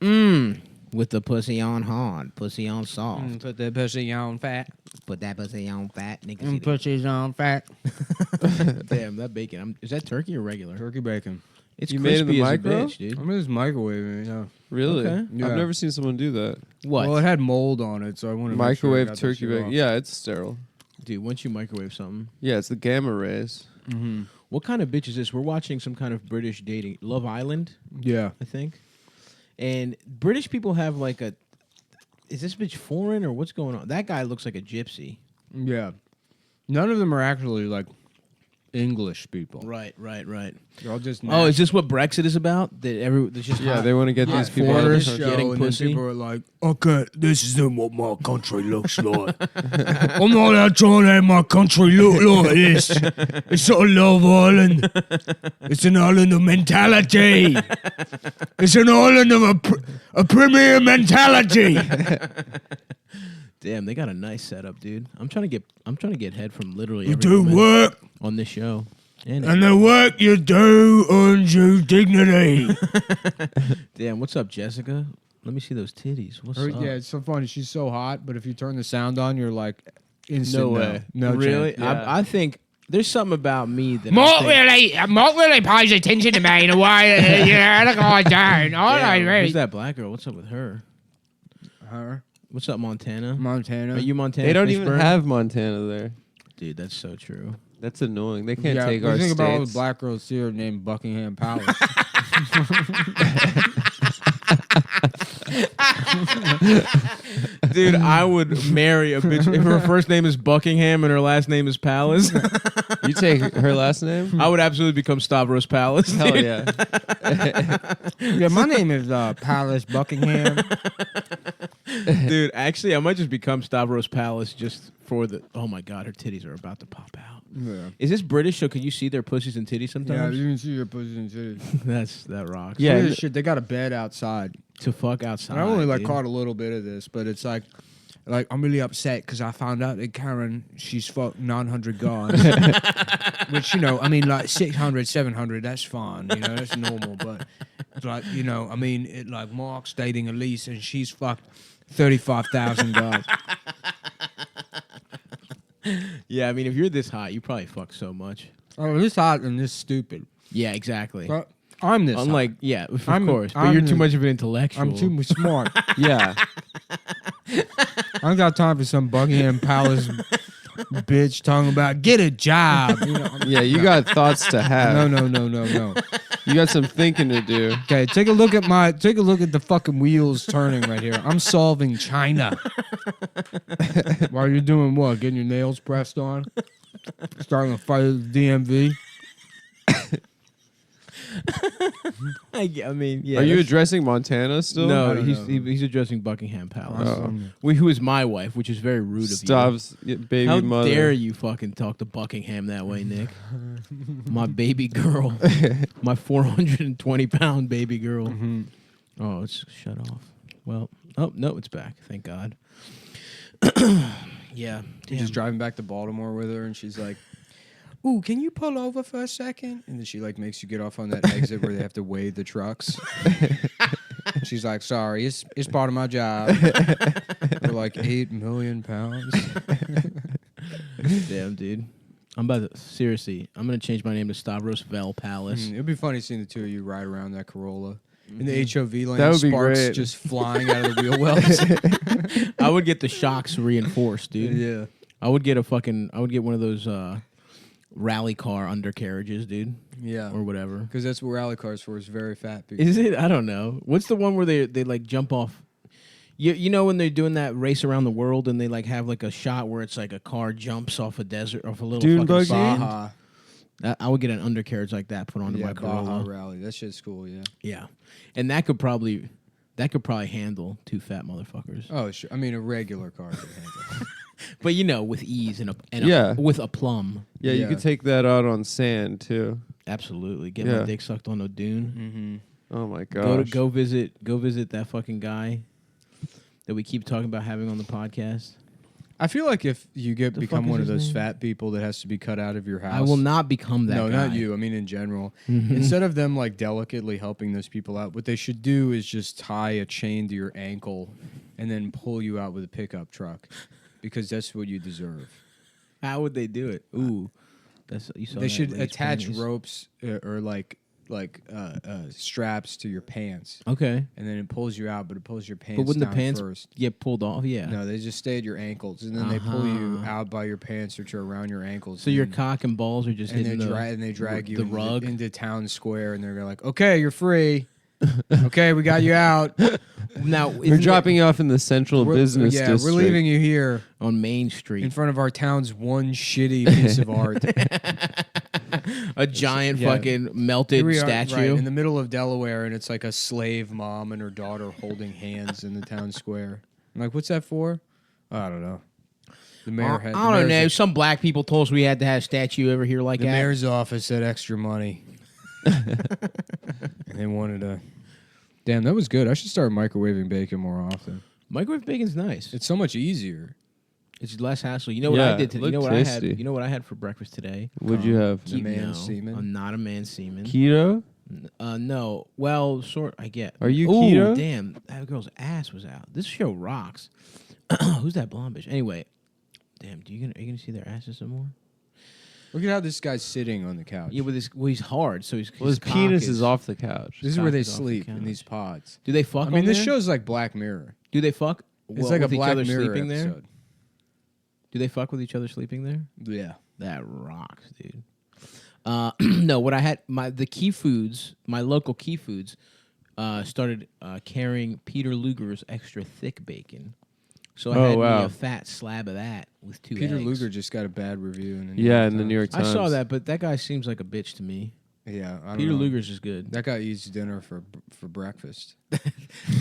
With the pussy on hard, pussy on soft. Put the pussy on fat. Put that pussy on fat. Nigga, Pussy's on fat. damn, that bacon. Is that turkey or regular? Turkey bacon. It's You crispy made it in the as micro? a bitch, dude. I'm just microwaving it. Yeah. Really? Okay. Yeah. I've never seen someone do that. What? Well, it had mold on it, so I wanted to Microwave make sure I got turkey that shit bacon. off. Yeah, it's sterile. Dude, once you microwave something. Yeah, it's the gamma rays. Mm-hmm. What kind of bitch is this? We're watching some kind of British dating. Love Island, Yeah. I think. And British people have like a... Is this bitch foreign or what's going on? That guy looks like a gypsy. Yeah. None of them are actually like English people. Right. They're all just Oh, is this what Brexit is about? There's just Yeah, they want to get these people out of foreigners the country. getting and pussy? Then people are like, okay, this isn't what my country looks like. I'm not out trying to have my country look like this. It's not a Love Island. It's an island of mentality. It's an island of a premier mentality. Damn, they got a nice setup, dude. I'm trying to get head from literally You every do woman work, on this show. And the work you do earns you dignity. damn, what's up, Jessica? Let me see those titties. What's up? Yeah, it's so funny. She's so hot, but if you turn the sound on, you're like, instant No way. No really? chance. Yeah. I think there's something about me that Mark I think, really pays attention to me in a way that the guy don't. I don't Who's really. that black girl? What's up with her? Her, What's up, Montana? Montana. Are you Montana? They don't even Fishburne? have Montana there. Dude, that's so true. That's annoying. They can't yeah, take the our thing states. about all the black girls here named Buckingham Palace. Dude, I would marry a bitch if her first name is Buckingham and her last name is Palace. You take her last name? I would absolutely become Stavros Palace. Hell dude. yeah. Yeah, my name is Palace Buckingham. Dude, actually, I might just become Stavros Palace just for the... Oh, my God, her titties are about to pop out. Yeah. Is this British, so can you see their pussies and titties Yeah, sometimes? you can see your pussies and titties. That rocks. Yeah, Weird and- shit. They got a bed outside. To fuck outside. And I only dude. caught a little bit of this, but it's like I'm really upset because I found out that Karen, she's fucked 900 guys. Which, I mean, like 600, 700, that's fine. That's normal. But it's like, I mean, Mark's dating Elise and she's fucked 35,000 guys. Yeah, I mean, if you're this hot, you probably fuck so much. Oh, this hot and this stupid. Yeah, exactly. But I'm this Unlike, hot. yeah, of I'm- course. But I'm you're the- too much of an intellectual. I'm too smart. Yeah. I don't got time for some Buckingham Palace bitch talking about get a job. Yeah, you got thoughts to have. No. You got some thinking to do. Okay, take a look at the fucking wheels turning right here. I'm solving China. While you're doing what? Getting your nails pressed on? Starting a fight with the DMV? I mean, yeah. Are you that's- addressing Montana still? I No, don't know. he's addressing Buckingham Palace. Oh. Who is my wife, which is very rude of Stav's baby you. How mother. dare you fucking talk to Buckingham that way, Nick? My baby girl. My 420-pound baby girl. Mm-hmm. Oh, it's shut off. Well, oh, no, it's back. Thank God. Yeah. You're just driving back to Baltimore with her, and she's like, "Ooh, can you pull over for a second?" And then she makes you get off on that exit where they have to weigh the trucks. She's like, "Sorry, it's part of my job." They're like 8 million pounds. Damn, dude. I'm going to change my name to Stavros Vel Palace. It'd be funny seeing the two of you ride around that Corolla. In the HOV lane, That would be sparks great. just flying out of the wheel wells. I would get the shocks reinforced, dude. Yeah. I would get one of those rally car undercarriages, dude. Yeah. Or whatever. Because that's what rally cars for, is very fat people. Is it? I don't know. What's the one where they like jump off? You know when they're doing that race around the world and they like have like a shot where it's like a car jumps off a desert, off a little Dune fucking buggy? sand? Baja. I would get an undercarriage like that put onto Yeah, my Baja Corolla. rally. That shit's cool, yeah. Yeah, and that could probably handle two fat motherfuckers. Oh, sure. I mean, a regular car could handle. But with ease and Yeah. with aplomb. Yeah, you Yeah. could take that out on sand too. Absolutely, get Yeah. my dick sucked on a dune. Mm-hmm. Oh my gosh. Go visit that fucking guy that we keep talking about having on the podcast. I feel like if you become is one of his those name? fat people that has to be cut out of your house. I will not become that No, guy. not you. I mean, in general. Mhm. Instead of them like delicately helping those people out, what they should do is just tie a chain to your ankle and then pull you out with a pickup truck, because that's what you deserve. How would they do it? Ooh, you saw They that should lady's attach panties. ropes or straps to your pants, Okay, and then it pulls you out, but it pulls your pants but wouldn't the down pants first. get pulled off? Yeah. No, they just stay at your ankles, and then they pull you Uh-huh. out by your pants, which are around your ankles. So your and- cock and balls are just and hitting they drag you the rug. into town square, and they're like, "Okay, you're free. Okay, we got you out. Now We're isn't it dropping you off in the central business yeah, district. we're leaving you here on Main in Street. front of our town's one shitty piece of art. A giant Yeah. fucking Here melted we are, statue. right, in the middle of Delaware, and it's like a slave mom and her daughter holding hands in the town square. I'm like, what's that for? I don't know. The mayor had. I don't know. Some black people told us we had to have a statue over here like The that. mayor's office had extra money, and they wanted to. Damn, that was good. I should start microwaving bacon more often. Microwave bacon's nice. It's so much easier. It's less hassle. You know what I Yeah, did today? You know looked what I tasty. had? You know what I had for breakfast today? What'd you have? The man No, semen? I'm not a man semen. Keto? No. Well, sort. I get. Are you Ooh, keto? damn! That girl's ass was out. This show rocks. Who's that blonde bitch? Anyway, damn. Are you gonna see their asses some more? Look at how this guy's sitting on the couch. Yeah, with his. Well, he's hard, so Well, his cock penis is off the couch. This is where they cock is off the sleep in couch. these pods. Do they fuck? I mean, on this there? show's like Black Mirror. Do they fuck? It's like a with each Black other Mirror sleeping there? episode. Do they fuck with each other sleeping there? Yeah. That rocks, dude. No, what I had the Key Foods, my local Key Foods, started carrying Peter Luger's extra thick bacon. So I had me a fat slab of that with 2 Peter eggs. Luger just got a bad review. In the New York Times. I saw that, but that guy seems like a bitch to me. Yeah, I don't Peter know. Luger's is good. That guy eats dinner for breakfast.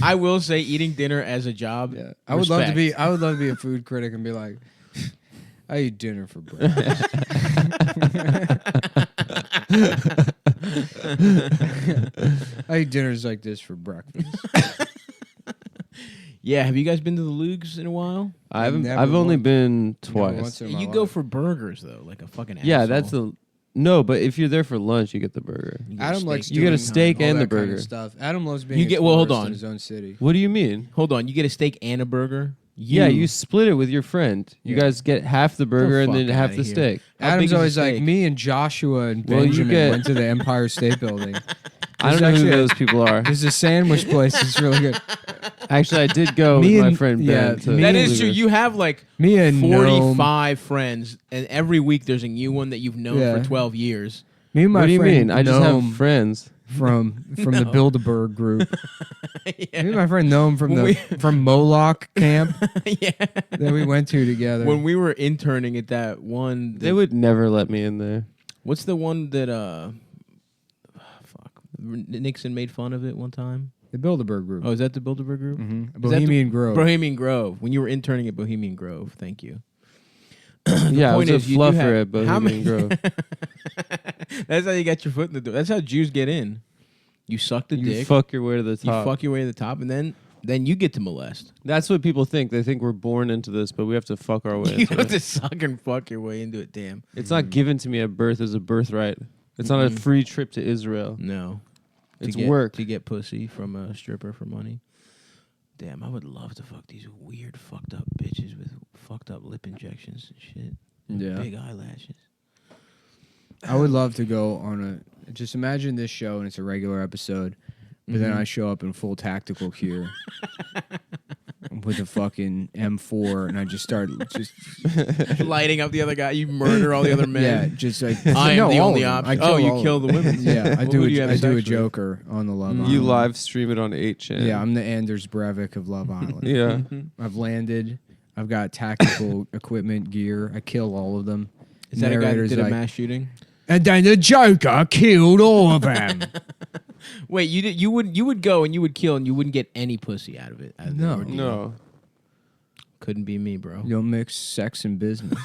I will say, eating dinner as a job. Yeah, I would love to be a food critic and be like, I eat dinner for breakfast. I eat dinners like this for breakfast. Yeah, have you guys been to the Lugs in a while? I haven't. Never I've only once- been Never twice. once in my You life. go for burgers though, like a fucking Yeah, asshole. that's the no. But if you're there for lunch, you get the burger. You get a Adam steak. likes You get a doing steak all and the that kind of burger. stuff. Adam loves being You get- well, hold tourist on. in his own city. What do you mean? Hold on, you get a steak and a burger. Yeah, you split it with your friend. You Yeah. guys get half the burger and fuck then half outta the here. steak. How big Adam's is a always like, steak? me and Joshua and Well, you Benjamin get- went to the Empire State Building. I don't know who those people are. There's a sandwich place that's really good. Actually, I did go Me with my and- friend yeah, Ben. To me That and- is true. You have like Me and Gnome. 45 friends, and every week there's a new one that you've known Yeah. for 12 years. Me and my What do you friend mean? I just Gnome have friends. from the Bilderberg group. Yeah. Me and my friend Gnome from When from Moloch camp Yeah. that we went to together. When we were interning at that one, They would never let me in there. what's the one that Nixon made fun of it one time? the Bilderberg group. Oh, is that the Bilderberg Group? Mhm. Is that Bohemian Grove. Bohemian Grove. When you were interning at Bohemian Grove, thank you. Yeah, I was point a is, you do fluffer have- at Bohemian Grove. That's how you got your foot in the door. That's how Jews get in. You suck the You dick. fuck your way to the You top. fuck your way to the top, and then you get to molest. That's what people think. They think we're born into this, but we have to fuck our way You into have it. to suck and fuck your way into it. Damn. It's not given to me at birth as a birthright. It's not a free trip to Israel. No. It's to get, work. to get pussy from a stripper for money. Damn, I would love to fuck these weird fucked up bitches with fucked up lip injections and shit. And Yeah. big eyelashes. I would love to go on a. Just imagine this show and it's a regular episode, but then I show up in full tactical gear with a fucking M4, and I just start just Lighting up the other guy. You murder all the other men. yeah, just like I am no, the all only of them. option. I Oh, you all kill of the them. women. Yeah, I Well, do. who do you have I sex do a with? Joker on the Love Island. You live stream it on 8chan. Yeah, I'm the Anders Breivik of Love Island. Yeah. I've landed. I've got tactical equipment gear. I kill all of them. Is that a guy that Narrator's did a like, mass shooting? And then the Joker killed all of them. Wait, you would go and you would kill and you wouldn't get any pussy out of it. out of the No. ordeal. No. Couldn't be me, bro. You don't mix sex and business.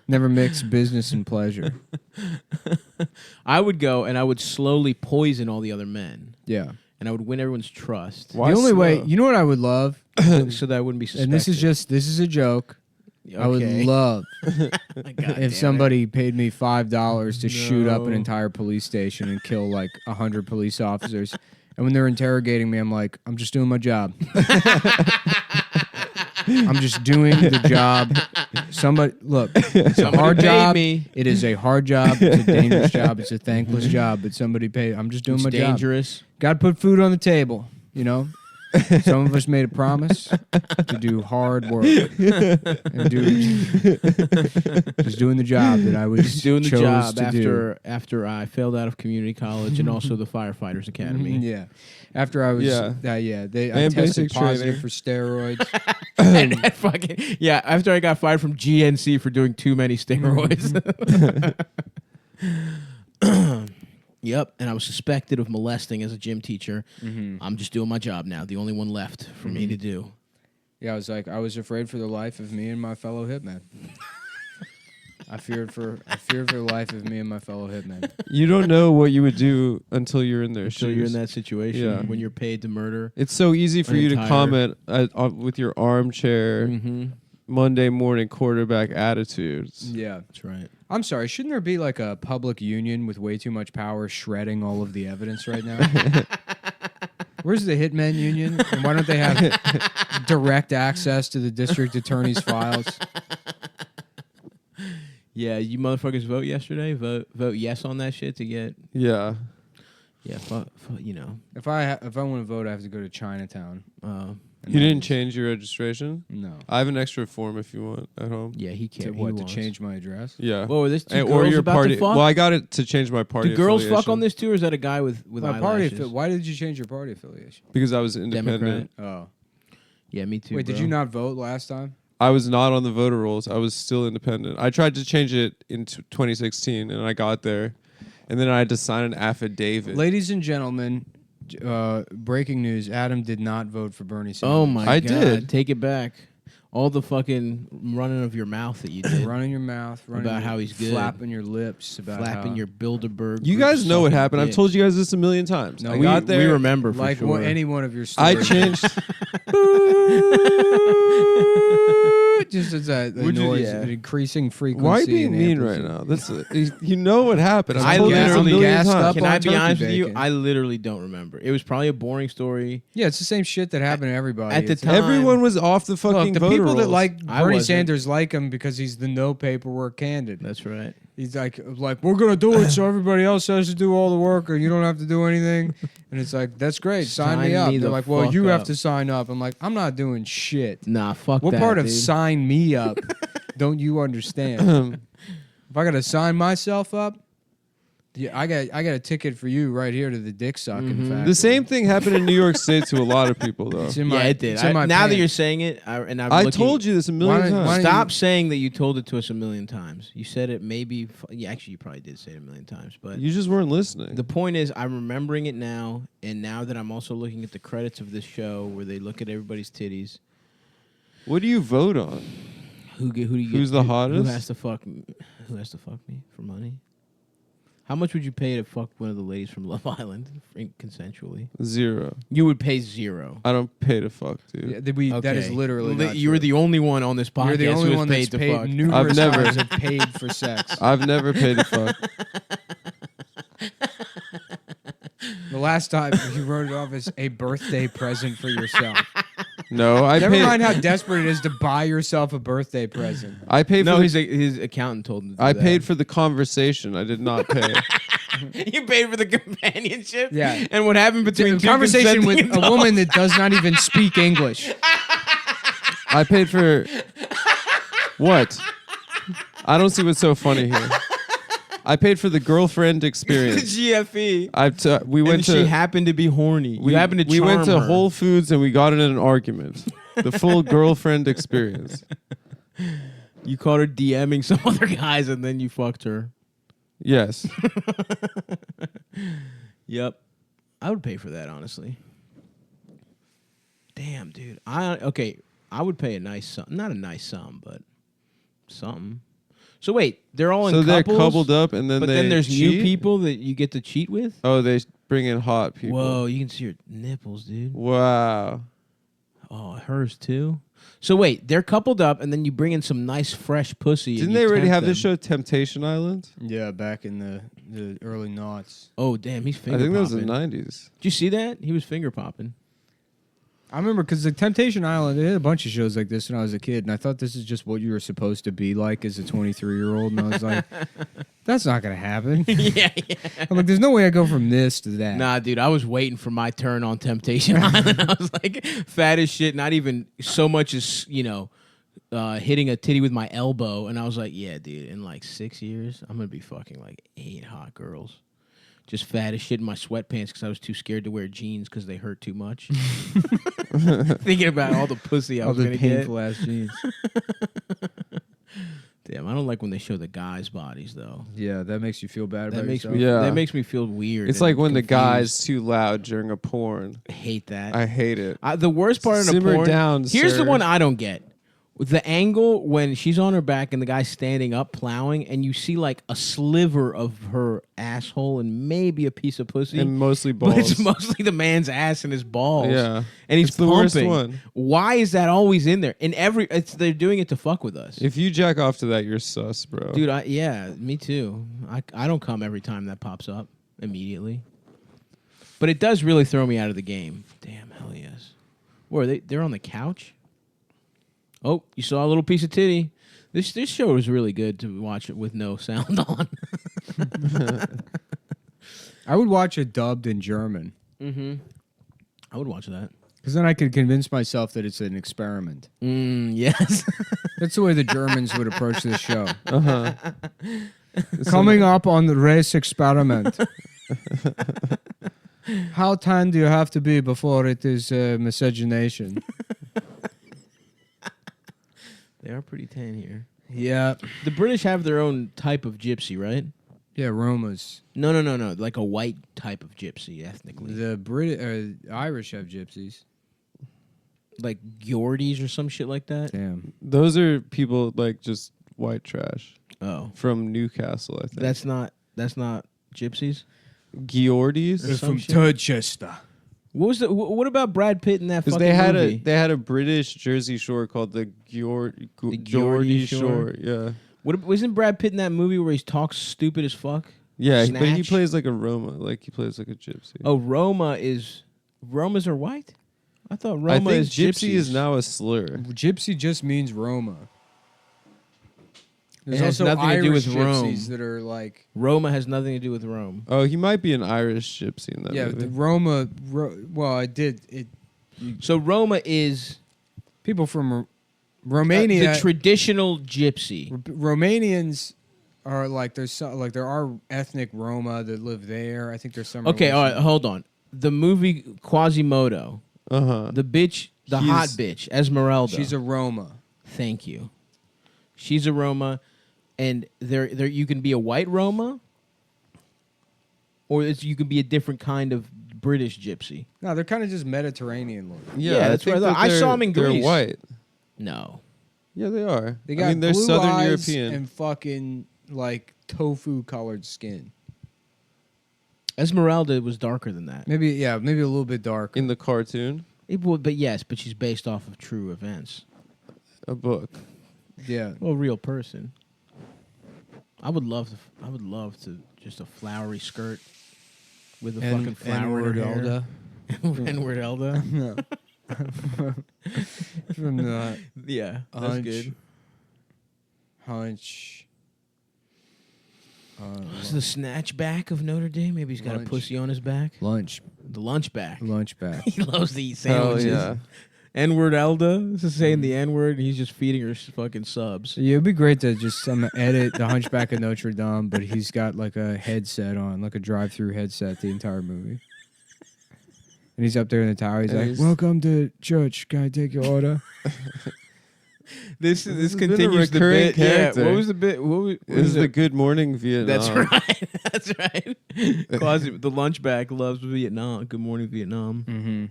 never mix business and pleasure. I would go and I would slowly poison all the other men. Yeah. and I would win everyone's trust. Why the only way, slow? you know what I would love, So that I wouldn't be suspected. and this is a joke. I would Okay. love God damn if it. somebody paid me $5 to shoot up an No. entire police station and kill like 100 police officers. And when they're interrogating me, I'm like, I'm just doing my job. I'm just doing the job. Somebody, look, it's a hard paid job. me. It is a hard job. It's a dangerous job. It's a thankless job. But somebody paid. I'm just doing It's my job. dangerous. Got to put food on the table. You know. Some of us made a promise to do hard work and just doing the job that I was Doing the chose job to do. after I failed out of community college and also the firefighters academy. Yeah. After I was, Yeah. I And tested basic positive training. for steroids. And fucking after I got fired from GNC for doing too many steroids. Yep, and I was suspected of molesting as a gym teacher. I'm just doing my job now. The only one left for me to do. Yeah, I was afraid for the life of me and my fellow hitman. I feared for the life of me and my fellow hitman. You don't know what you would do until you're in their Until shoes. you're in that situation Yeah. when you're paid to murder. It's so easy for An you to entire- comment with your armchair Mm-hmm. Monday morning quarterback attitudes. Yeah. That's right. I'm sorry, shouldn't there be like a public union with way too much power shredding all of the evidence right now? Where's the hitman union? And why don't they have direct access to the district attorney's files? Yeah, you motherfuckers vote yesterday. Vote yes on that shit to get. Yeah. Yeah, you know. If I want to vote, I have to go to Chinatown. You didn't change your registration? No. I have an extra form if you want at home. Yeah, he To can't. what? To change my address? Yeah. Whoa, are this two And- girls or your about party. to fuck? Well, I got it to change my party. Do girls fuck affiliation on this too, or is that a guy with My party. eyelashes? Why did you change your party affiliation? Because I was independent. Oh. Yeah, me too. Wait, did bro. you not vote last time? I was not on the voter rolls. I was still independent. I tried to change it in 2016, and I got there, and then I had to sign an affidavit. Ladies and gentlemen, breaking news: Adam did not vote for Bernie Sanders. Oh my I god! did. Take it back. All the fucking running of your mouth that you did, Running your mouth, running About your- how he's good. flapping your lips, about flapping how, your Bilderberg. You group guys know what sucking happened. I've dick. told you guys this a million times. No, I we- got there. We remember for like sure. any one of your I stories. changed. just as a Would you- noise, yeah. an increasing frequency. Why are you being and mean right amplitude. now? You know what happened. I I told you this a literally million gassed times. up Can on I be turkey honest with you? bacon. I literally don't remember. It was probably a boring story. Yeah, it's the same shit that happened to everybody. At the It's time- Everyone was off the fucking Look, the voter people that rolls. like I Bernie wasn't. Sanders like him because he's the no paperwork candidate. That's right. He's like we're gonna do it, so everybody else has to do all the work, or you don't have to do anything. And it's like, that's great, sign me Sign up. me They're the like, well, fuck you have up. to sign up. I'm like, I'm not doing shit. Nah, fuck What that. part of dude. sign me up don't you understand? If I gotta sign myself up, yeah, I got a ticket for you right here to the dick sucking factory. The same thing happened in New York State to a lot of people, though. It's in Yeah, my, it did. it's in my Now that pants. you're saying it, I'm I looking, told you this a million Why don't- times. why don't Stop saying that you told it to us a million times. You said it maybe. Yeah, actually, you probably did say it a million times. But You just weren't listening. the point is, I'm remembering it now, and now that I'm also looking at the credits of this show, where they look at everybody's titties. What do you vote on? Who do you Who's get, the Who hottest? has to fuck? Who has to fuck me for money? How much would you pay to fuck one of the ladies from Love Island consensually? 0. You would pay 0. I don't pay to fuck, dude. Yeah, that is Okay. literally not You're true. the only one on this podcast You're the only who one has that's paid to paid fuck. numerous I've never- times and paid for sex. I've never paid to fuck. The last time you wrote it off as a birthday present for yourself. No, I Never paid. mind how desperate it is to buy yourself a birthday present. I paid No, for. his accountant told him to do I that. paid for the conversation. I did not pay. You paid for the companionship? Yeah. And what happened between A two conversation with consenting a woman that does not even speak English. I paid for. What? I don't see what's so funny here. I paid for the girlfriend the experience. GFE. We And went she to. happened to be horny. We you happened to we went to charm her. Whole Foods and we got in an argument. The full girlfriend experience. You caught her DMing some other guys and then you fucked her. Yes. Yep. I would pay for that, honestly. Damn, dude. I would pay a nice sum. Not a nice sum, but something. So wait, they're all in So they're couples, coupled up, and then but they then there's new cheat? people that you get to cheat with. Oh, they bring in hot people. Whoa, you can see your nipples, dude. Wow. Oh, hers too. So wait, they're coupled up, and then you bring in some nice fresh pussy. and Didn't you they already tempt have this them. show, Temptation Island? Yeah, back in the early noughts. Oh damn, he's finger I think that was popping. the 90s. Did you see that? He was finger popping. I remember because the Temptation Island, they had a bunch of shows like this when I was a kid, and I thought this is just what you were supposed to be like as a 23-year-old, and I was like, that's not going to happen. yeah. I'm like, there's no way I go from this to that. Nah, dude, I was waiting for my turn on Temptation Island. I was like, fat as shit, not even so much as, hitting a titty with my elbow. And I was like, yeah, dude, in like 6 years, I'm going to be fucking like 8 hot girls. Just fat as shit in my sweatpants because I was too scared to wear jeans because they hurt too much. Thinking about all the pussy I All was the going to get. painful ass jeans. Damn, I don't like when they show the guys' bodies, though. Yeah, that makes you feel bad That about makes yourself. me Yeah. that makes me feel weird. It's and like when the confused. guy's too loud during a porn. I hate that. I hate it. The worst part in a Simmer porn. down, Here's the sir. one I don't get. The angle when she's on her back and the guy's standing up plowing, and you see like a sliver of her asshole and maybe a piece of pussy, And mostly balls. but it's mostly the man's ass and his balls. Yeah. and he's It's the worst pumping. one. Why is that always in there? They're doing it to fuck with us, If you jack off to that, you're sus, bro. dude. Me too. I don't come every time that pops up immediately, but it does really throw me out of the game. Damn, hell yes. Where are they? They're on the couch. Oh, you saw a little piece of titty. This show was really good to watch it with no sound on. I would watch it dubbed in German Mm-hmm. I would watch that. because then I could convince myself that it's an experiment. Yes. That's the way the Germans would approach this show. Uh-huh. Coming up on the race experiment. How tan do you have to be before it is miscegenation? They are pretty tan here. Yeah. The British have their own type of gypsy, right? Yeah, Romas. No. Like a white type of gypsy, ethnically. The Irish have gypsies. Like Geordies or some shit like that. Damn. Those are people like just white trash Oh. from Newcastle, I think. That's not gypsies? Geordies? They're From shit. Turchester. What about Brad Pitt in that Because fucking movie? they had a British Jersey Shore called the Geordie Geordie Shore? Shore. Yeah. Wasn't Brad Pitt in that movie where he talks stupid as fuck? Yeah, but he Snatch? plays like a Roma, like he plays like a gypsy. Oh, Romas are white? I thought Roma I think is gypsy gypsies. is now a slur. Gypsy just means Roma. There's It has also nothing to do Irish with Rome. gypsies that are like... Roma has nothing to do with Rome. Oh, he might be an Irish gypsy in that Yeah, movie. the Roma... well, I did... So Roma is People from Romania... the traditional gypsy. Romanians are like... there are ethnic Roma that live there. I think there's some... Okay, all right, relation. hold on. The movie Quasimodo, Uh-huh. the hot bitch, Esmeralda. She's a Roma. Thank you. She's a Roma, and there you can be a white Roma, or you can be a different kind of British gypsy. No, they're kind of just Mediterranean looking. Yeah, that's think what I thought. that I saw them in they're Greece. white. No. Yeah, they are. They got I mean, they're blue Southern eyes European. and fucking like tofu colored skin. Esmeralda was darker than that. Maybe a little bit dark. In the cartoon, But she's based off of true events. a book. Yeah. Well, a real person. I would love to just a flowery skirt with a fucking flower in her hair. N-word Elda. No. From the Yeah, that's hunch. good. Hunch. What's the snatchback of Notre Dame? Maybe he's got Lunch. a pussy on his back. Lunch. The lunchback. Lunch back. He loves to eat Hell sandwiches. yeah. N-word Elda. This is saying the N-word, and he's just feeding her fucking subs. Yeah, it'd be great to just edit the Hunchback of Notre Dame, but he's got like a headset on, like a drive-through headset the entire movie. And he's up there in the tower. He's And like, he's- "Welcome to church. Can I take your order?" This has been a continues the recurring bit. Yeah, character. what was the bit? What This is was the it? Good Morning Vietnam. That's right. That's right. Quasi, the lunchback loves Vietnam. Good morning, Vietnam. Mm-hmm.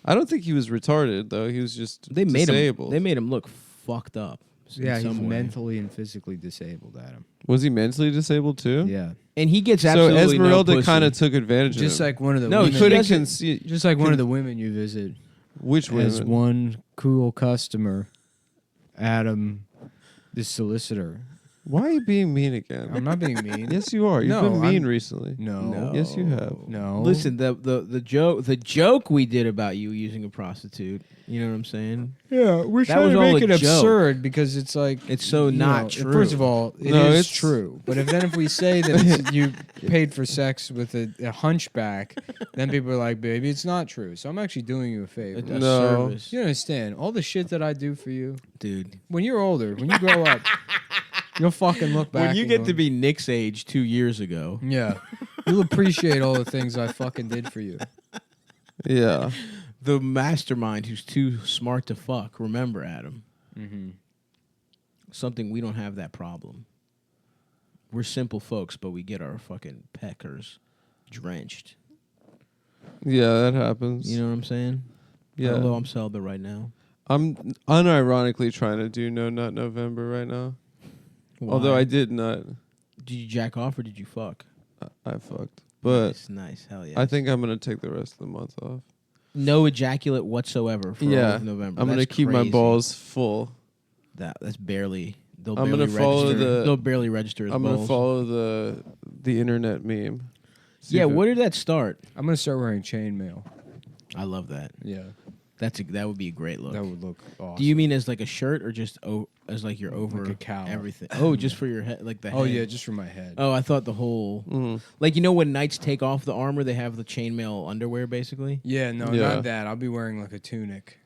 I don't think he was retarded though. He was just They made disabled. him. They made him look fucked up. Yeah, he's some way. mentally and physically disabled, Adam. Was he mentally disabled too? Yeah. And he gets So absolutely Esmeralda no kind of pussy. took advantage Just of him. like one of the No, women, he couldn't doesn't- conceive. just like one of the women you visit Which as women? one cool customer, Adam, the solicitor. Why are you being mean again? I'm not being mean. Yes, you are. You've No, been mean I'm- recently. No. Yes, you have. No. Listen, the joke we did about you using a prostitute. You know what I'm saying? Yeah, we're That trying was to all make a it joke. absurd because it's like It's so you not know, true. First of all, it is No, it's- true. But if we say that it's, you paid for sex with a hunchback, then people are like, "Baby, it's not true." So I'm actually doing you a favor. A No. service, You understand all the shit that I do for you dude. when you're older, when you grow up, you'll fucking look back. When you and get go, to be Nick's age 2 years ago, yeah, you'll appreciate all the things I fucking did for you. Yeah. the mastermind who's too smart to fuck. Remember, Adam, Mm-hmm. something we don't have that problem. We're simple folks, but we get our fucking peckers drenched. Yeah, that happens. You know what I'm saying? yeah. Although I'm celibate right now. I'm unironically trying to do No Nut November right now. Although Why? I did not. Did you jack off or did you fuck? I fucked. But nice, hell yeah. I think I'm going to take the rest of the month off. no ejaculate whatsoever for all Yeah. of November. I'm going to That's keep my crazy. balls full. That's barely. They'll I'm barely gonna follow register. They'll barely register as I'm going to balls. follow the internet meme. See Yeah, if it- where did that start? I'm gonna start wearing chainmail. I love that. Yeah, That would be a great look. that would look awesome. Do you mean as like a shirt or just as like you're over Like a cowl. everything? Oh, just for your head, like the head. Oh yeah, just for my head. Oh, I thought the whole like when knights take off the armor, they have the chainmail underwear basically. Yeah, no, Yeah. not that. I'll be wearing like a tunic.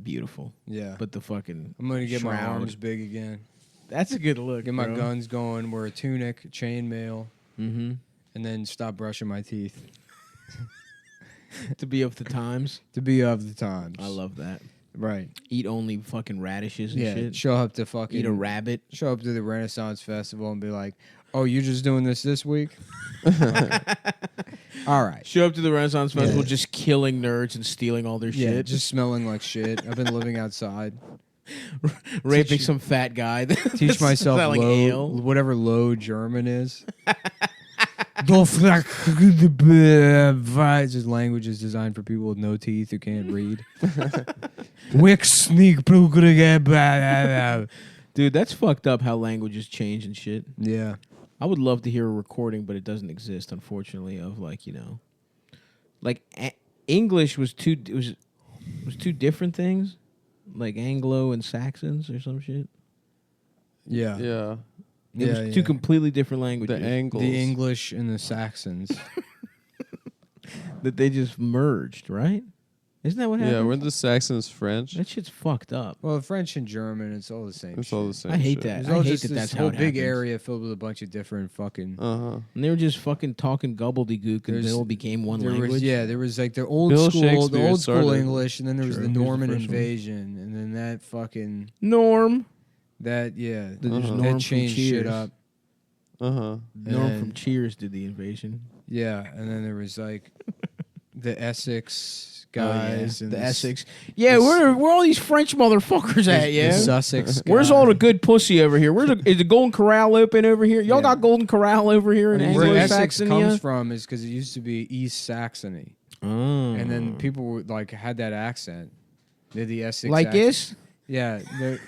Beautiful, Yeah, but the fucking I'm gonna get my shroud. arms big again. That's a good look. Get my guns going. Wear a tunic, chainmail, Mm-hmm. and then stop brushing my teeth To be of the times. to be of the times. I love that. Right. Eat only fucking radishes and Yeah. shit. Show up to fucking Eat a rabbit. Show up to the Renaissance Festival and be like, "Oh, you're just doing this week?" All right. Show up to the Renaissance Festival Yeah. just killing nerds and stealing all their Yeah, shit. just smelling like shit. I've been living outside. raping teach- some fat guy. Teach myself selling low, ale. whatever low German is. Just languages designed for people with no teeth who can't read. Wix sneak Dude, that's fucked up how languages change and shit. Yeah. I would love to hear a recording, but it doesn't exist, unfortunately. Of English was two different things, like Anglo and Saxons or some shit. Yeah. Yeah. It was two completely different languages The angles. The English and the Saxons. that they just merged, right? Isn't that what happened? Yeah, weren't the Saxons French? That shit's fucked up. Well, French and German, it's all the same. It's all the same. I hate shit. that. There's I all hate just that this that's how whole it big happens. area filled with a bunch of different fucking. And they were just fucking talking gobbledygook, and There's- they all became one There language. was Bill the Shakespeare old school started- English, and then there was True. the He was the Norman first one. invasion, and then that fucking Norm. that There's that Norm from changed shit Cheers. up. Norm And- from Cheers did the invasion. Yeah, and then there was like the Essex Oh, yeah. guys and the s- Essex. Yeah, the where all these French motherfuckers at? the Yeah. Sussex. Where's guy. all the good pussy over here? Is the Golden Corral open over here? Y'all Yeah. got Golden Corral over here in Where Essex Anglo-Saxony? comes from is because it used to be East Saxony, Oh. and then people were, like had that accent. They're the Essex like accent. this. Yeah, they're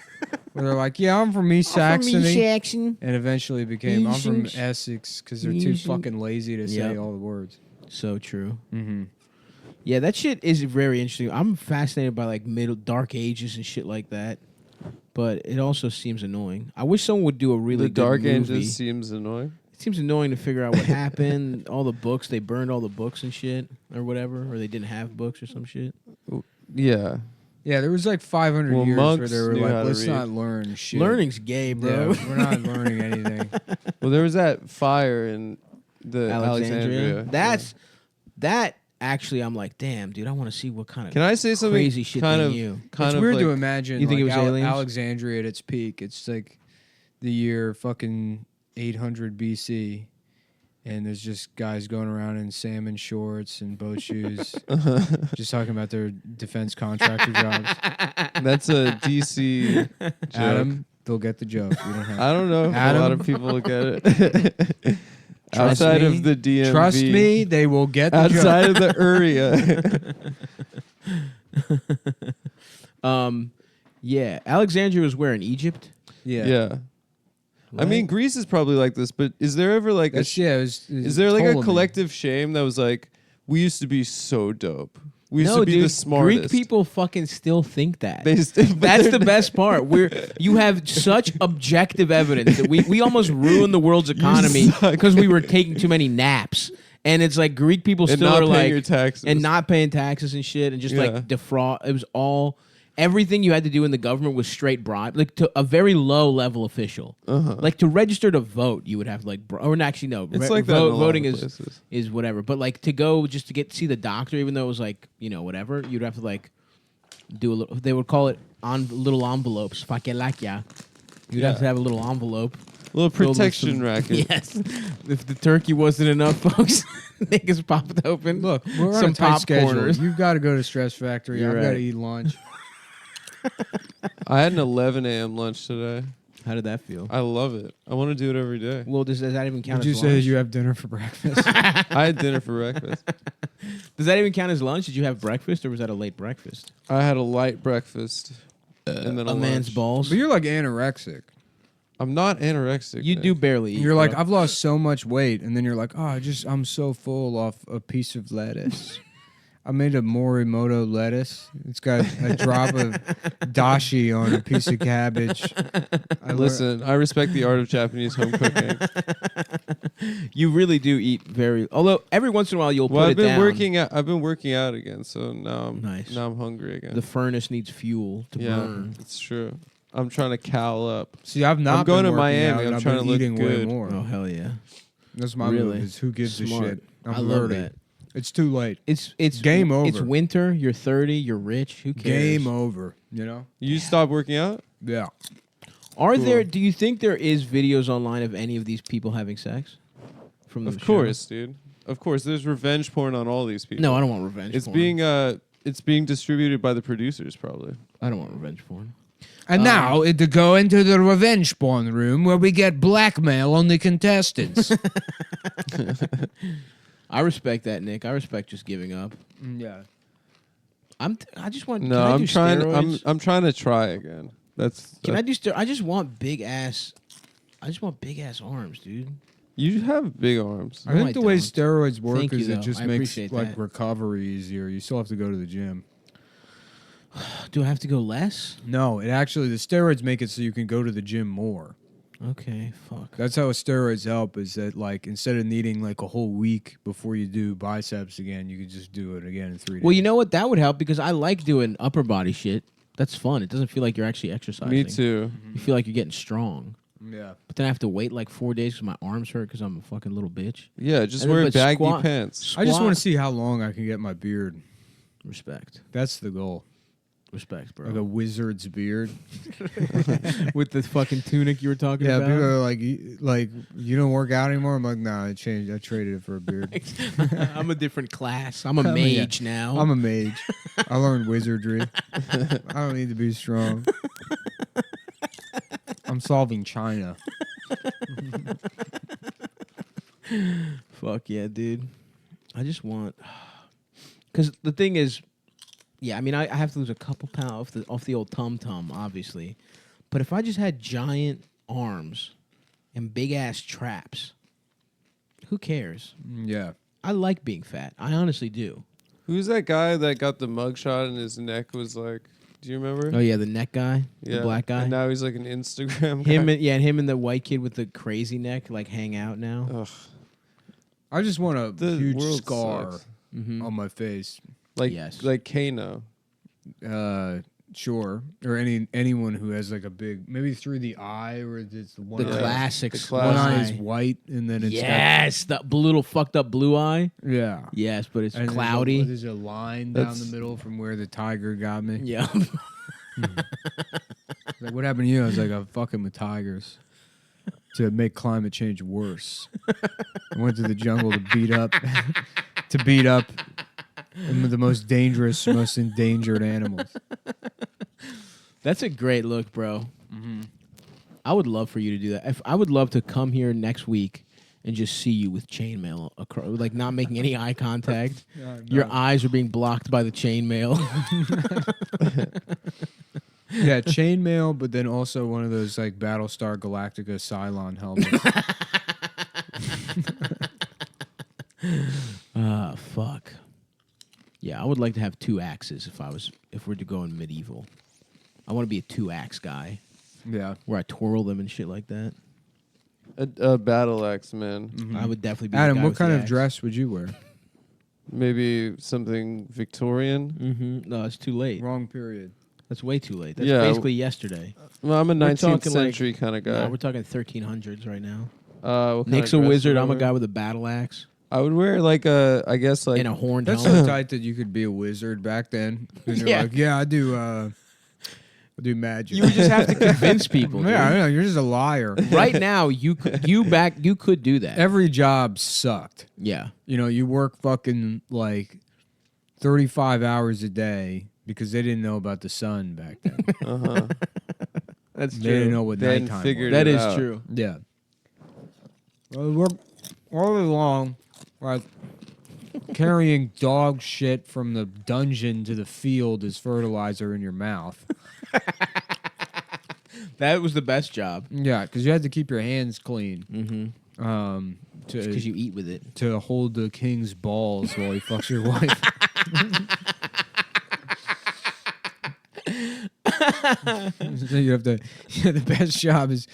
like, yeah, I'm from East Saxony, Saxony. and eventually became I'm from Essex. Essex because they're too Essex. fucking lazy to say Yep. all the words. So true. Mm-hmm. Yeah, that shit is very interesting. I'm fascinated by like middle dark ages and shit like that, but it also seems annoying. I wish someone would do a really The good Dark movie. Ages seems annoying. It seems annoying to figure out what happened. All the books, they burned all the books and shit, or whatever, or they didn't have books or some shit. Yeah. Yeah, there was like 500 Well, years where monks they were knew how like, to let's read. not learn shit. Learning's gay, bro. Yeah, we're not learning anything. Well, there was that fire in the Alexandria. That actually, I'm like, damn, dude, I want to see what kind of Can I say something crazy shit kind they of knew. kind It's of weird like, to imagine You think like it was aliens? Alexandria at its peak. It's like the year fucking 800 BC. And there's just guys going around in salmon shorts and boat shoes, just talking about their defense contractor jobs. That's a DC joke. Adam, they'll get the joke. You don't have I don't know if Adam? a lot of people will get it. Outside me. of the DMV. Trust me, they will get the Outside joke. of the area. Yeah, Alexandria was where in Egypt. Yeah. I Right? mean, Greece is probably like this, but is there ever like That's, yeah, it was is there like a Ptolemy. collective shame that was like, we used to be so dope. We used No, to be dude, the smartest. Greek people fucking still think that. But That's they're the not- best part. You have such objective evidence that we almost ruined the world's economy suck. because we were taking too many naps. And it's like Greek people And still not are paying like your taxes. and not paying taxes and shit and just Yeah. like defraud. It was all everything you had to do in the government was straight bribe, like to a very low level official. Like to register to vote, you would have like, or actually no, It's like that in a lot voting of is places. is whatever. But like to go just to see the doctor, even though it was like whatever, you'd have to like do a little. They would call it little envelopes. Fakelakia. You'd have to have a little envelope. A little filled with protection some- racket. Yes. If the turkey wasn't enough, folks, niggas popped open. Look, we're on some a tight schedule. popcorners. You've got to go to Stress Factory. You're I've got right. to eat lunch. I had an 11 a.m. lunch today. How did that feel? I love it. I want to do it every day. Well, does that even count Did you as say lunch? you have dinner for breakfast? I had dinner for breakfast. Does that even count as lunch? Did you have breakfast or was that a late breakfast? I had a light breakfast. And then A man's lunch. balls. But you're like anorexic. I'm not anorexic. You Nick. do barely eat. You're like, bro. I've lost so much weight, and then you're like, I'm so full off a piece of lettuce. I made a Morimoto lettuce. It's got a drop of dashi on a piece of cabbage. Listen, I respect the art of Japanese home cooking. You really do eat very. Although every once in a while you'll Well, put I've it been down. working out. I've been working out again, so now Nice. I'm hungry again. The furnace needs fuel to yeah, burn. it's true. I'm trying to cowl up. See, I've not I'm going been to working Miami. out, and I'm I've trying been to look eating good. way more. Oh hell yeah! That's my Really? move. Is who gives Smart. a shit? I'm I love 30. that. It's too late. It's Game It's over. winter. You're 30. You're rich. Who cares? Game over. You know? You stop working out? Yeah. Are Cool. there? Do you think there is videos online of any of these people having sex? From the Of show? course, dude. Of course. There's revenge porn on all these people. No, I don't want revenge. It's porn. being distributed by the producers, probably. I don't want revenge porn. And now to go into the revenge porn room where we get blackmail on the contestants. I respect that, Nick. I respect just giving up. Yeah. I just want. No, can I I'm do trying. Steroids? I'm trying to try again. Can I do? I just want big ass. I just want big ass arms, dude. You have big arms. I No, think I the way don't. steroids work Thank is you, it though. just I makes appreciate like that. recovery easier. You still have to go to the gym. Do I have to go less? No, it actually the steroids make it so you can go to the gym more. Okay, fuck. That's how steroids help. Is that like instead of needing like a whole week before you do biceps again, you could just do it again in 3 days. Well, you know what? That would help because I like doing upper body shit. That's fun. It doesn't feel like you're actually exercising. Me too. You feel like you're getting strong. Yeah. But then I have to wait like 4 days because my arms hurt because I'm a fucking little bitch. Yeah, just And then- wear but baggy squat- pants. I just Squat- want to see how long I can get my beard. Respect. That's the goal. Respect, bro. Like a wizard's beard. With the fucking tunic you were talking Yeah, about. people are like, you don't work out anymore. I'm like, nah, I changed. I traded it for a beard. I'm a different class. I'm a Yeah. mage now. I'm a mage. I learned wizardry. I don't need to be strong. I'm solving China. Fuck yeah, dude. I just want, because the thing is, yeah, I mean, I have to lose a couple pounds off the old tum-tum, obviously. But if I just had giant arms and big ass traps, who cares? Yeah. I like being fat. I honestly do. Who's that guy that got the mugshot and his neck was like? Do you remember? Oh yeah, the neck guy, the black guy. And now he's like an Instagram Him guy. and him and the white kid with the crazy neck like hang out now. Ugh, I just want a the huge world scar sucks. Mm-hmm. on my face. Like Yes. like Kano. Sure. Or anyone who has like a big, maybe through the eye, or it's the one The eye. classics. The One classic. eye is white, and then it's Yes, the little fucked up blue eye. yeah. Yes, but it's And cloudy. There's a line down That's- the middle from where the tiger got me. Yeah. Like, what happened to you? I was like, I'm fucking with tigers to make climate change worse. I went to the jungle to beat up the most dangerous, most endangered animals. That's a great look, bro. I would love for you to do that. I would love to come here next week and just see you with chainmail, like not making any eye contact. Your eyes are being blocked by the chainmail. Yeah, chainmail, but then also one of those like Battlestar Galactica Cylon helmets. Fuck. Yeah, I would like to have 2 axes if we're to go in medieval. I want to be a 2-axe guy Yeah. where I twirl them and shit like that. A battle axe, man. I would definitely be. the Adam, guy what with kind the of axe. dress would you wear? Maybe something Victorian. Mm-hmm. No, it's too late. Wrong period. That's way too late. That's Yeah. basically yesterday. Well, I'm a 19th talking like- century kind of guy. No, we're talking 1300s right now. What kind Nick's of a dress wizard. would I I'm a wear? guy with a battle axe I would wear like I guess like and a horned That's helmet. so tight that you could be a wizard back then. And you're Yeah. like, yeah, I do magic. You would just have to convince people. Yeah, I dude. know, you're just a liar. Right now, you could do that. Every job sucked. Yeah. You know, you work fucking like 35 hours a day because they didn't know about the sun back then. uh-huh. That's They didn't know what They hadn't nighttime figured was. That it is out. true. Yeah. Well, we're all along, like carrying dog shit from the dungeon to the field as fertilizer in your mouth. That was the best job. Yeah, because you had to keep your hands clean. Mm-hmm. Because you eat with it. To hold the king's balls while he fucks your wife. So you have to. Yeah, the best job is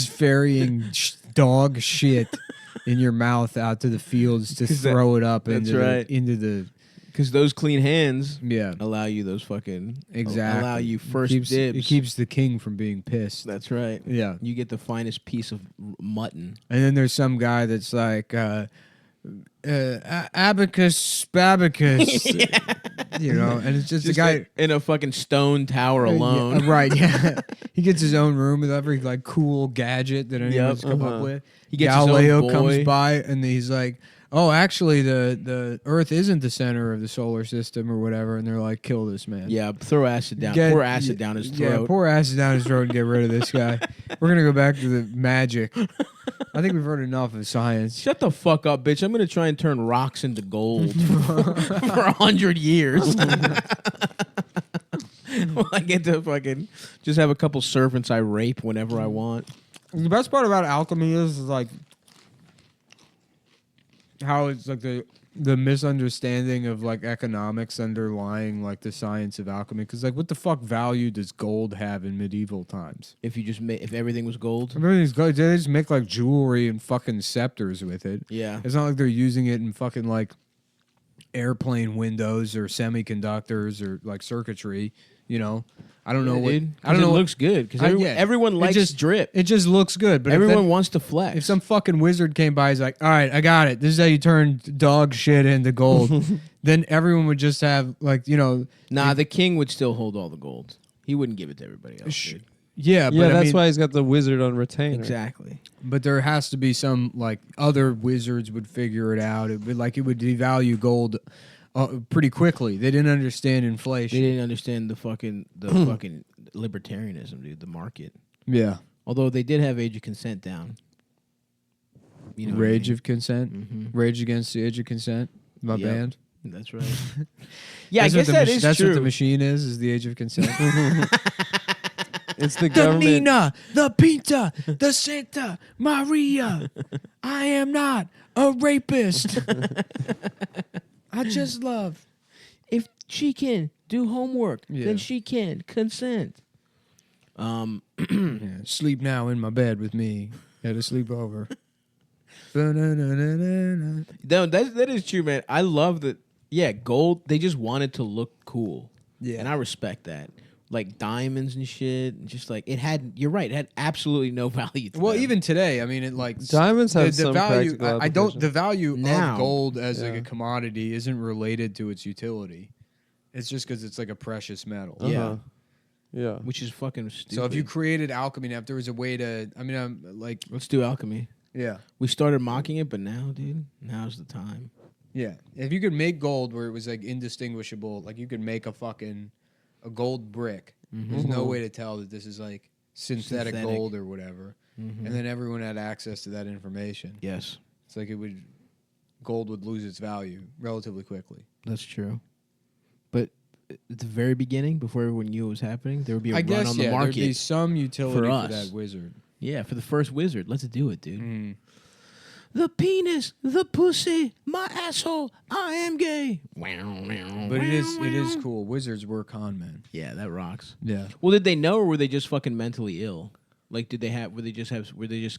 ferrying dog shit in your mouth out to the fields to 'Cause throw it up that's into right. into the Because those clean hands yeah. allow you those fucking Exactly. allow you first keeps, dibs. It keeps the king from being pissed. That's right. Yeah. You get the finest piece of mutton. And then there's some guy that's like, abacus, spabacus. You know, and it's just a Just guy. like in a fucking stone tower alone. Yeah, right, yeah. He gets his own room with every like cool gadget that anyone's come up with. He gets his own Galileo boy. comes by and he's like, oh, actually the Earth isn't the center of the solar system or whatever. And they're like, kill this man. Yeah, throw acid down. Get- Pour acid down his Yeah, throat. pour acid down his throat and get rid of this guy. We're going to go back to the magic. I think we've heard enough of science. Shut the fuck up, bitch. I'm going to try and turn rocks into gold for 100 years. Well, I get to fucking just have a couple servants I rape whenever I want. The best part about alchemy is like how it's like the misunderstanding of like economics underlying like the science of alchemy. Because like, what the fuck value does gold have in medieval times? If you just if everything was gold. Everything's gold. They just make like jewelry and fucking scepters with it. Yeah. It's not like they're using it in fucking like airplane windows or semiconductors or like circuitry. You know, I don't know what. Dude, I don't know. It what- looks good because yeah. everyone likes just- drip. It just looks good, but Everyone wants to flex. if some fucking wizard came by, he's like, "All right, I got it. This is how you turn dog shit into gold." Then everyone would just have like, you know, Nah, the king would still hold all the gold. He wouldn't give it to everybody else. Dude. yeah, Yeah, but I that's mean, why he's got the wizard on retainer. Exactly. But there has to be some like other wizards would figure it out. It would devalue gold pretty quickly. They didn't understand They inflation. didn't understand the fucking libertarianism, dude. The market. Yeah, Although they did have age of consent down. You know what I Rage mean? of Consent, Mhm. Rage Against the Age of Consent. My Yep. band. That's right. Yeah, I That's what guess the that mach- is That's true. what the machine is the Age of Consent. It's the The government. Nina, the Pinta, the Santa Maria. I am not a rapist. I just love. If she can do homework, Yeah. then she can consent. Yeah, sleep now in my bed with me. Had a sleepover. Ba-na-na-na-na-na. No, that is true, man. I love that. Yeah, gold. They just wanted to look cool. Yeah. And I respect that. Like diamonds and shit. And just like it had. You're right. It had absolutely no value. To Well, them. even today, I mean, it like Diamonds have the some value. practical I don't. application. The value Now. of gold as like Yeah. a commodity isn't related to its utility. It's just because it's like a precious metal. Yeah. Uh-huh. Yeah. which is fucking stupid. So if you created alchemy, now if there was a way to, I mean, I'm like, let's do alchemy. yeah, We started mocking it, but now, dude, now's the time. yeah. If you could make gold where it was like indistinguishable, like you could make a gold brick. There's no way to tell that this is like synthetic Synthetic. gold or whatever, and then everyone had access to that information. Yes, It's like gold would lose its value relatively quickly. that's true. But at the very beginning, before everyone knew what was happening, there would be a I run guess on the there'd market. be some utility for us. that wizard. Yeah, for the first wizard. Let's do it, dude. Mm. The penis, the pussy, my asshole, I am gay. But it is cool. Wizards were con men. Yeah, that rocks. Yeah. Well, did they know, or were they just fucking mentally ill? Like, were they just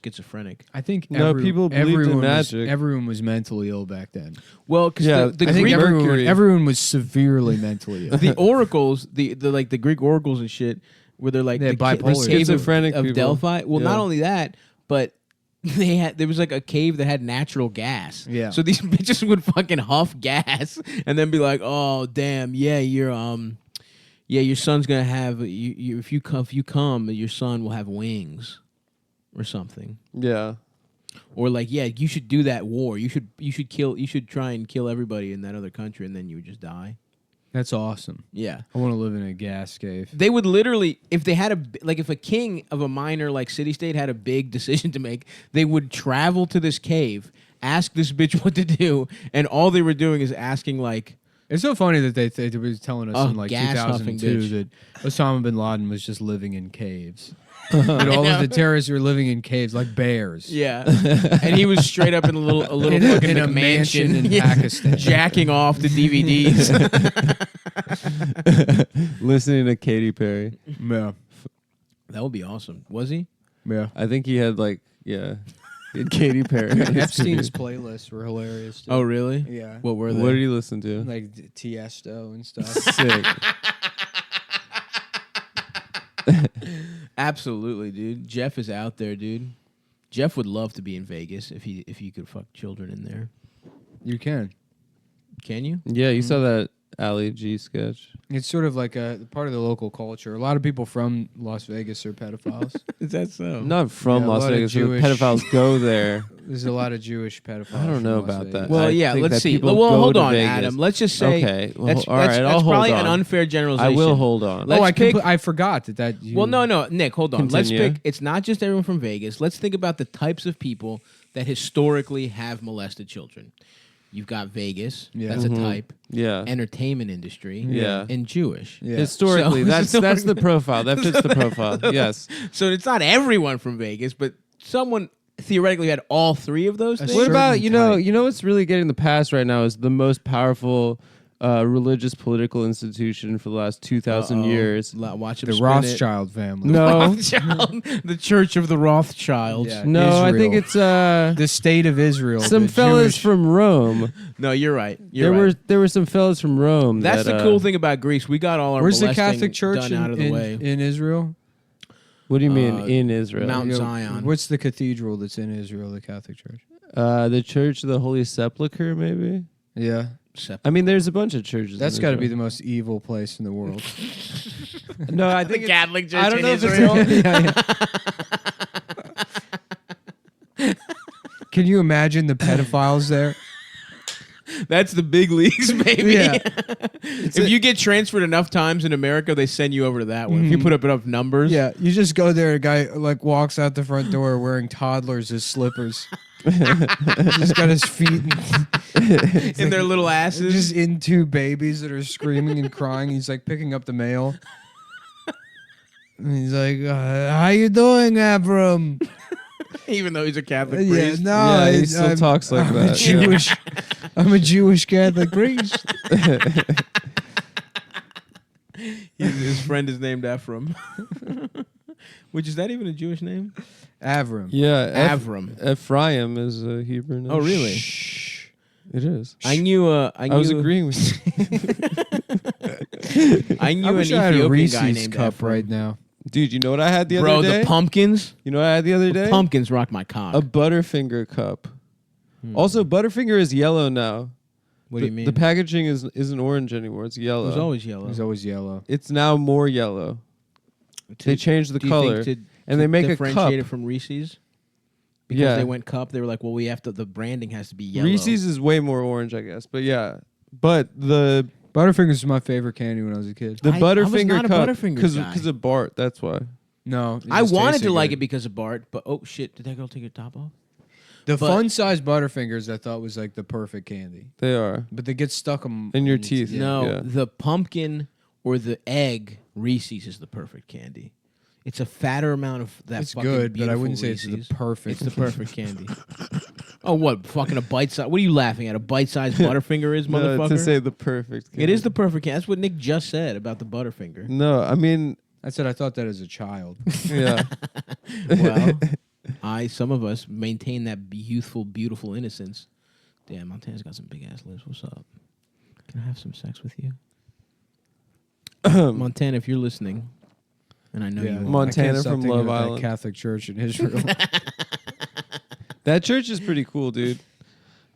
schizophrenic? I think No, people believed in everyone magic. everyone was mentally ill back then. Well, because Yeah, the I think Greek everyone was severely mentally ill. the oracles, the like the Greek oracles and shit, where they're like They're the bipolar. cave Schizophrenic of people. Delphi. Well, Yeah. not only that, but there was like a cave that had natural gas. Yeah. So these bitches would fucking huff gas and then be like, "Oh damn, yeah, your son's gonna have if you come, your son will have wings, or something." Yeah. Or like, yeah, you should do that war. You should try and kill everybody in that other country, and then you would just die. That's awesome. Yeah. I want to live in a gas cave. They would literally, if they had if a king of a minor like city state had a big decision to make, they would travel to this cave, ask this bitch what to do, and all they were doing is asking like, It's so funny that they were telling us Oh, in like gas-huffing 2002 that Osama bin Laden was just living in caves. That all of the terrorists were living in caves like bears. yeah, and he was straight up in a little fucking in a McMansion mansion in Yeah. Pakistan. jacking off the DVDs. Listening to Katy Perry. Yeah. That would be awesome. Was he? Yeah. I think he had he had Katy Perry. on his Epstein's TV. playlists were hilarious too. Oh, really? Yeah. What were they? What did he listen to? Like Tiesto and stuff. Sick. Absolutely, dude. Jeff is out there, dude. Jeff would love to be in Vegas if he could fuck children in there. You can. Can you? Yeah, you saw that Ali G sketch. It's sort of like a part of the local culture. A lot of people from Las Vegas are pedophiles. Is that so? Not from Yeah, a Las lot of Vegas. Jewish- Pedophiles go there. There's a lot of Jewish pedophiles. I don't from know Las about Vegas. that. Well, I yeah. think Let's that see. people Well, go hold to on, Vegas. Adam. Let's just say Okay. Well, that's all right. that's I'll hold probably on. an unfair I generalization. will hold on. Let's I forgot that. Well, no, Nick, hold on. Let's Continue. pick. It's not just everyone from Vegas. Let's think about the types of people that historically have molested children. You've got Vegas. Yeah. That's a type. Yeah. Entertainment industry. Yeah. And Jewish. Yeah. Historically, So- that's the profile. That fits the profile. Yes. So it's not everyone from Vegas, but someone theoretically had all three of those things. What about certain you know what's really getting the pass right now is the most powerful religious political institution for the last 2,000 years. Watch him The spin Rothschild family. No, Rothschild, the Church of the Rothschilds. Yeah. no, I think Israel. it's The state of Israel. some the fellas Jewish- from Rome. No, you're right. There were some fellas from Rome. That's that, the cool thing about Greece. We got all our Where's the molesting Catholic Church done out of the way. in Israel? What do you mean Uh, in Israel? Mount You know, Zion. What's the cathedral that's in Israel? The Catholic Church. The Church of the Holy Sepulchre, maybe. Yeah, I mean, there's a bunch of churches. that's in got to be Israel. the most evil place in the world. No, I The think it's- Catholic Church I don't in know if Israel. it's Can you imagine the pedophiles there? That's the big leagues, baby. Yeah. If you get transferred enough times in America, they send you over to that one. If you put up enough numbers. Yeah, you just go there. A guy like walks out the front door wearing toddlers as slippers. Just got his feet In their little asses. just in two babies that are screaming and crying. He's like picking up the mail. And he's like, "How you doing, Abram?" Even though he's a Catholic Yeah, priest. no, Yeah, he it's- still talks like I'm that. A Jewish, I'm a Jewish Catholic priest. His friend is named Ephraim. Which, is that even a Jewish name? Avram. yeah. Avram. Ephraim is a Hebrew name. Oh, really? It is. I knew. I was agreeing with you. I knew I an wish I had a Ethiopian guy Reese's named cup Ephraim. right now. Dude, you know what I had the Bro, other day? the pumpkins. You know what I had the other day? Pumpkins rock my cock. A Butterfinger cup. Also, Butterfinger is yellow now. What do you mean? The packaging isn't orange anymore. It's yellow. it was always yellow. He's always yellow. It's now more yellow. They changed the Do you think color, to and they make a differentiate cup. it from Reese's. Because Yeah. they went cup, they were like, well, we have to. The branding has to be yellow. Reese's is way more orange, I guess. But yeah, but the Butterfingers was my favorite candy when I was a kid. the I was Butterfinger not a cup Butterfinger because guy. of Bart. That's why. No, I wanted to like it because of Bart, but oh shit, did that girl take her top off? The but- fun-sized Butterfingers I thought was like the perfect candy, They are. but they get stuck in In your teeth. Yeah. No, Yeah. the pumpkin or the egg Reese's is the perfect candy. It's a fatter amount of that. It's fucking good, but I beautiful wouldn't say it's Reese's. the perfect. It's the perfect candy. Oh, what? Fucking a bite size? What are you laughing at? A bite sized Butterfinger is, No, motherfucker? to say the perfect. It is the perfect candy. That's what Nick just said about the Butterfinger. No, I mean, I said I thought that as a child. yeah. Well, some of us maintain that youthful, beautiful innocence. Damn, Montana's got some big ass lips. What's up? Can I have some sex with you? Montana, if you're listening, and I know you are. Montana I can't stop from thinking Love of that Island. Catholic Church in Israel. That church is pretty cool, dude.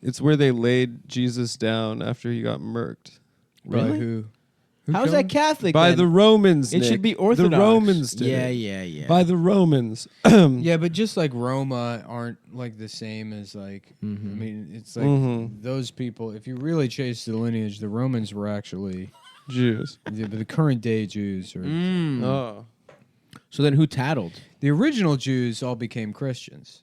It's where they laid Jesus down after he got murked. By Really? who? How's killed that him? Catholic? By then? the Romans, It Nick. should be Orthodox. The Romans did Yeah, it. yeah. By the Romans. Yeah, but just like Roma aren't like the same as like. I mean, it's like those people. If you really chase the lineage, the Romans were actually Jews. the current day Jews. Or Oh. So then who tattled? the original Jews all became Christians.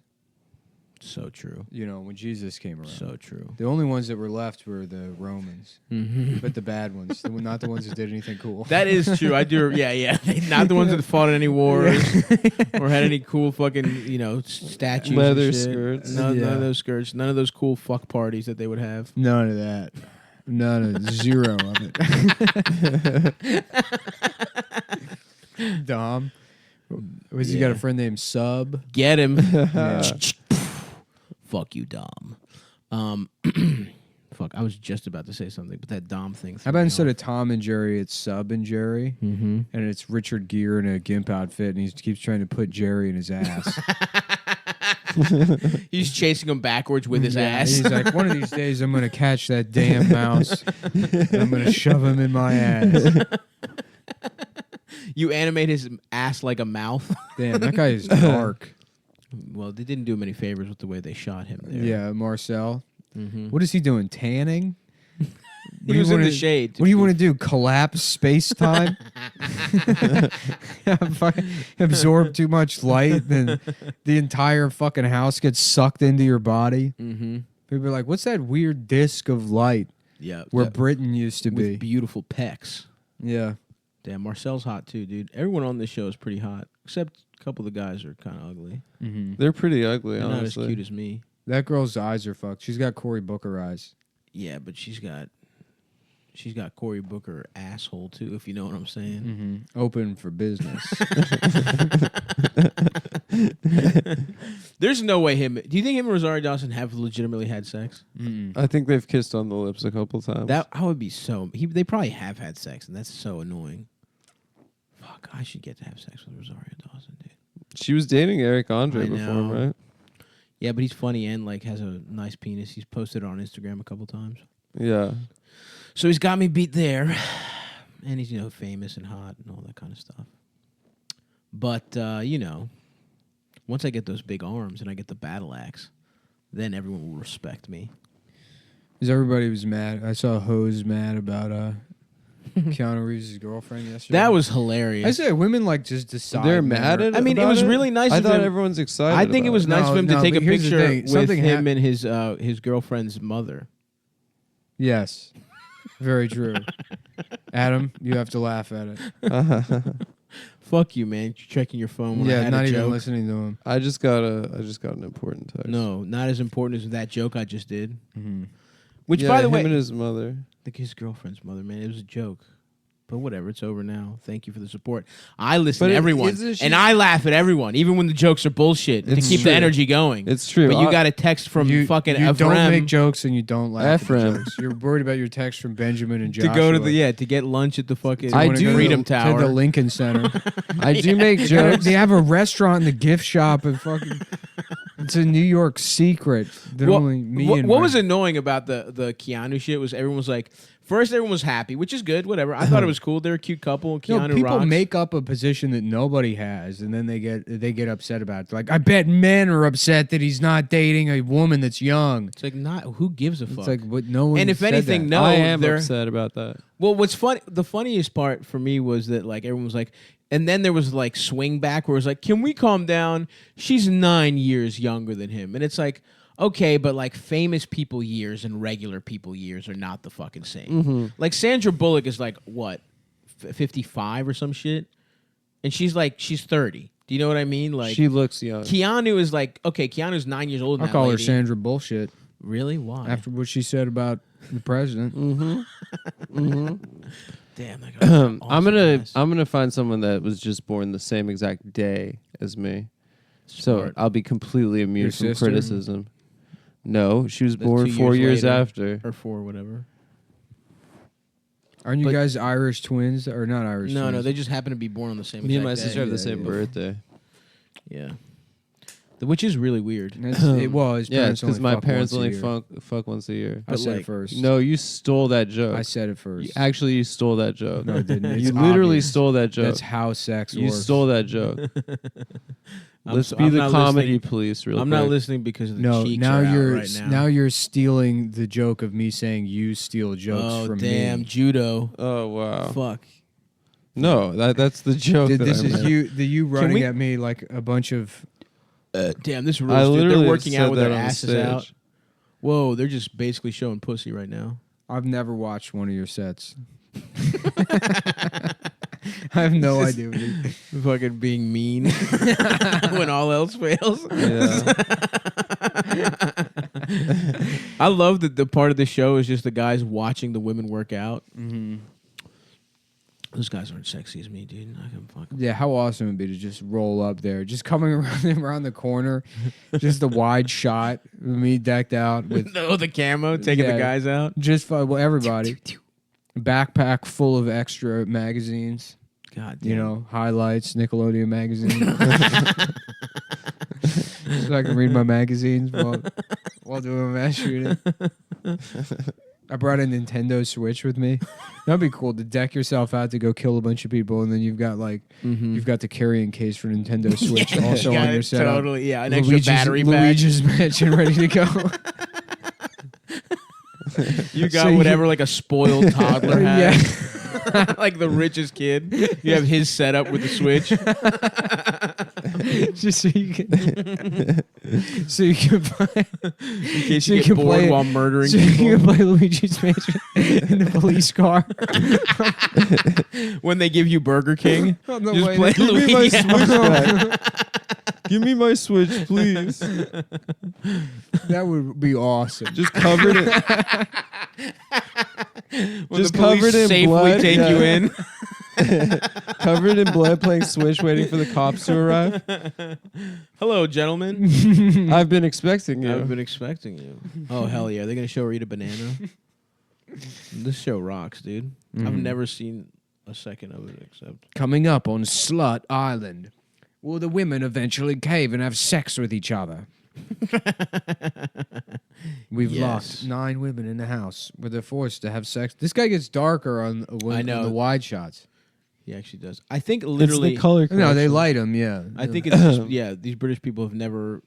So true. You know, when Jesus came around. So true. The only ones that were left were the Romans, but the bad ones, not the ones that did anything cool. That is true. I do. Yeah. Not the ones that fought in any wars or had any cool fucking, statues. Leather and shit. skirts. None Yeah. of those skirts. None of those cool fuck parties that they would have. None of that. None of zero of it. Dom. You got a friend named Sub? Get him. Yeah. Fuck you, Dom. Fuck. I was just about to say something, but that Dom thing. How about instead of Tom and Jerry, it's Sub and Jerry? Mm-hmm. And it's Richard Gere in a gimp outfit, and he keeps trying to put Jerry in his ass. He's chasing him backwards with his Yeah, ass. He's like, one of these days I'm going to catch that damn mouse, and I'm going to shove him in my ass. You animate his ass like a mouth. Damn, that guy is dark. Well, they didn't do him any favors with the way they shot him there. Yeah, Marcel. Mm-hmm. What is he doing? Tanning? He was in the shade. What do you want to do? Collapse space time? Absorb too much light, then the entire fucking house gets sucked into your body. Mm-hmm. People are like, "What's that weird disc of light Yeah. where that- Britain used to with be?" beautiful pecs. Yeah, Damn, Marcel's hot too, dude. Everyone on this show is pretty hot, except a couple of the guys are kind of ugly. They're pretty ugly, They're not as honestly. cute as me. that girl's eyes are fucked. She's got Cory Booker eyes. Yeah, but she's got Cory Booker asshole too, if you know what I'm saying. Open for business. There's no way him. Do you think him and Rosario Dawson have legitimately had sex? I think they've kissed on the lips a couple times. That I would be so. They probably have had sex, and that's so annoying. Fuck, I should get to have sex with Rosario Dawson, dude. She was dating Eric Andre I before, know. right? Yeah, but he's funny and like has a nice penis. He's posted it on Instagram a couple times. Yeah. So he's got me beat there, and he's famous and hot and all that kind of stuff. But once I get those big arms and I get the battle axe, then everyone will respect me. Because everybody was mad. I saw Hose mad about Keanu Reeves' girlfriend yesterday. That was hilarious. I said women just decide. They're mad at I mean, it about was really nice I of thought him. everyone's excited. I think it about was nice No, of him no, to take a but here's the picture thing. with Something him and his girlfriend's mother. Yes. Very true. Adam, you have to laugh at it. Fuck you, man. You're checking your phone when I Yeah, had not a even joke. listening to him. I just got an important text. No, not as important as that joke I just did. Mm-hmm. Which, Yeah, by the him way, and his mother. his girlfriend's mother, man, it was a joke. But whatever, it's over now. Thank you for the support. I listen But to it- everyone, isn't she- and I laugh at everyone, even when the jokes are bullshit, to It's keep true. the energy going. It's true. But you got a text from fucking you don't Ephraim make jokes and you don't laugh at the Ephraim. jokes. You're worried about your text from Benjamin and to Joshua. go to get lunch at the fucking I wanna do- go to Freedom the, Tower. to the Lincoln Center. I do make They jokes. have a restaurant in the gift shop and fucking. It's a New York secret that only me and what my- was annoying about the Keanu shit was everyone was like, First, everyone was happy, which is good. Whatever. I thought it was cool. They're a cute couple. No, Keanu people rocks. make up a position that nobody has, and then they get upset about it. Like, I bet men are upset that he's not dating a woman that's young. It's like not. Who gives a fuck? It's like, but no one. And if said anything, that. no, I am they're upset about that. Well, what's funny? The funniest part for me was that like everyone was like, and then there was like swing back where it was like, can we calm down? She's 9 years younger than him, and it's like. Okay, but like famous people years and regular people years are not the fucking same. Like Sandra Bullock is like what, 55 or some shit, and she's 30. Do you know what I mean? Like She looks young. Keanu is like Keanu's 9 years older. I than call that her lady. Sandra Bullshit Really? Why? after what she said about the president. Damn, that I'm gonna find someone that was just born the same exact day as me, so Smart. I'll be completely immune Your from sister? criticism. No, she was That's born 2 4 years years later. after. or 4, whatever. Aren't you But- guys Irish twins or not Irish? No, twins? they just happen to be born on the same. Me and my exact sister day. have the Yeah, same yeah. birthday. Yeah, which is really weird. His Yeah, parents because only my fuck parents once a only year. fuck once a year. I But, said like, it first. No, you stole that joke. I said it first. Actually, you stole that joke. No, I didn't. It's You literally obvious. stole that joke. That's how sex You works. stole that joke. Let's be I'm the not comedy listening. police, real I'm quick. not listening because of the No, cheeks now are out you're right now. you're stealing the joke of me saying you steal jokes oh from damn, me. judo. Oh wow. Fuck. No, that's the joke. Dude, that this I is meant. you running we- at me like a bunch of. Damn, this I rules. Dude. literally They're working said out with that their on the asses stage. out. Whoa, they're just basically showing pussy right now. I've never watched one of your sets. I have no idea. Dude. Fucking being mean when all else fails. Yeah. I love that the part of the show is just the guys watching the women work out. Mm-hmm. Those guys aren't sexy as me, dude. I can fuck. Yeah, how awesome it would be to just roll up there, just coming around the corner, just a wide shot, of me decked out with The camo taking Yeah. the guys out. just everybody, backpack full of extra magazines. God damn. You know, highlights, Nickelodeon magazine. So I can read my magazines while doing mass shooting. I brought a Nintendo Switch with me. That'd be cool to deck yourself out to go kill a bunch of people, and then you've got you've got the carrying case for Nintendo Switch also Got on your it, setup. totally, yeah. An extra battery pack. Luigi's Mansion ready to go. You got So you- whatever, like a spoiled toddler Yeah. has. Like the richest kid. You have his setup with the Switch. Just so you can play. In case So you you get can bored play it- while murdering So you people. can play Luigi's Mansion in the police car. When they give you Burger King, On the just way play there. Give me my Luigi. Switch back. Give me my Switch, please. That would be awesome. Just covered it. When Just the police covered in safely blood, take yeah. you in. Covered in blood, playing Switch, waiting for the cops to arrive. Hello, gentlemen. I've been expecting you. I've been expecting you. Oh, hell yeah. They're going to show her eat a banana. This show rocks, dude. I've never seen a second of it except. Coming up on Slut Island, will the women eventually cave and have sex with each other? We've Yes. locked 9 women in the house where they're forced to have sex. This guy gets darker on I know. the wide shots. He actually does. I think It's literally. the color. No, they correction. light him. Yeah, I think it's just, yeah. These British people have never.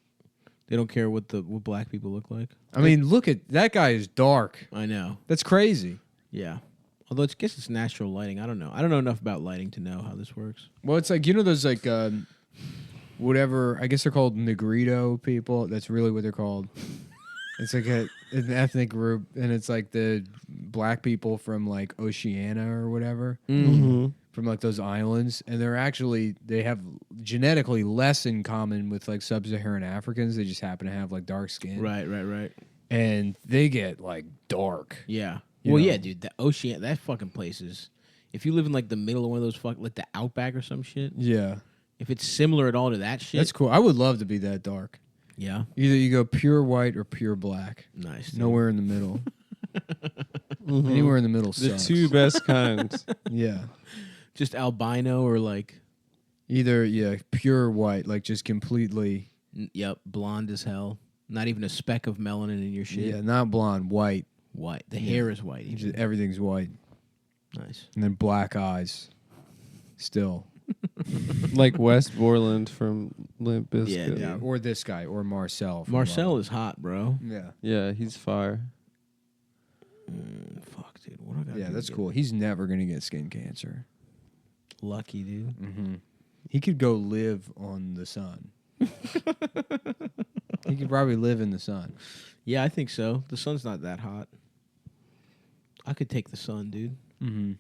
They don't care what black people look like. I mean, look at that guy is dark. I know. That's crazy. Yeah. Although I guess it's natural lighting. I don't know. I don't know enough about lighting to know how this works. Well, it's like those like whatever. I guess they're called Negrito people. That's really what they're called. It's like an ethnic group, and it's like the black people from like Oceania or whatever, Mm-hmm. from like those islands, and they have genetically less in common with like sub-Saharan Africans. They just happen to have like dark skin, Right. and they get like dark. Yeah. You Well, know. yeah, dude. The ocean, that fucking place is. If you live in like the middle of one of those like the outback or some shit, Yeah, if it's similar at all to that shit, that's cool. I would love to be that dark. yeah, Either you go pure white or pure black. nice. dude. Nowhere in the middle. Anywhere in the middle The sucks. 2 best kinds. Yeah. Just albino or like, Either pure white, like just completely yep, blonde as hell. Not even a speck of melanin in your shit. not blonde, white. White. The hair is white. Just Even. everything's white, Nice. and then black eyes. Still, Like West Borland from Limp Bizkit. Yeah. or this guy, or Marcel. From, Marcel is hot, bro. Yeah, Yeah, he's fire. Fuck, dude. What I got? yeah, that's cool. He's never gonna get skin cancer. Lucky, dude. Mm-hmm. He could go live on the sun. He could probably live in the sun. Yeah, I think so. The sun's not that hot. I could take the sun, dude. Mm-hmm.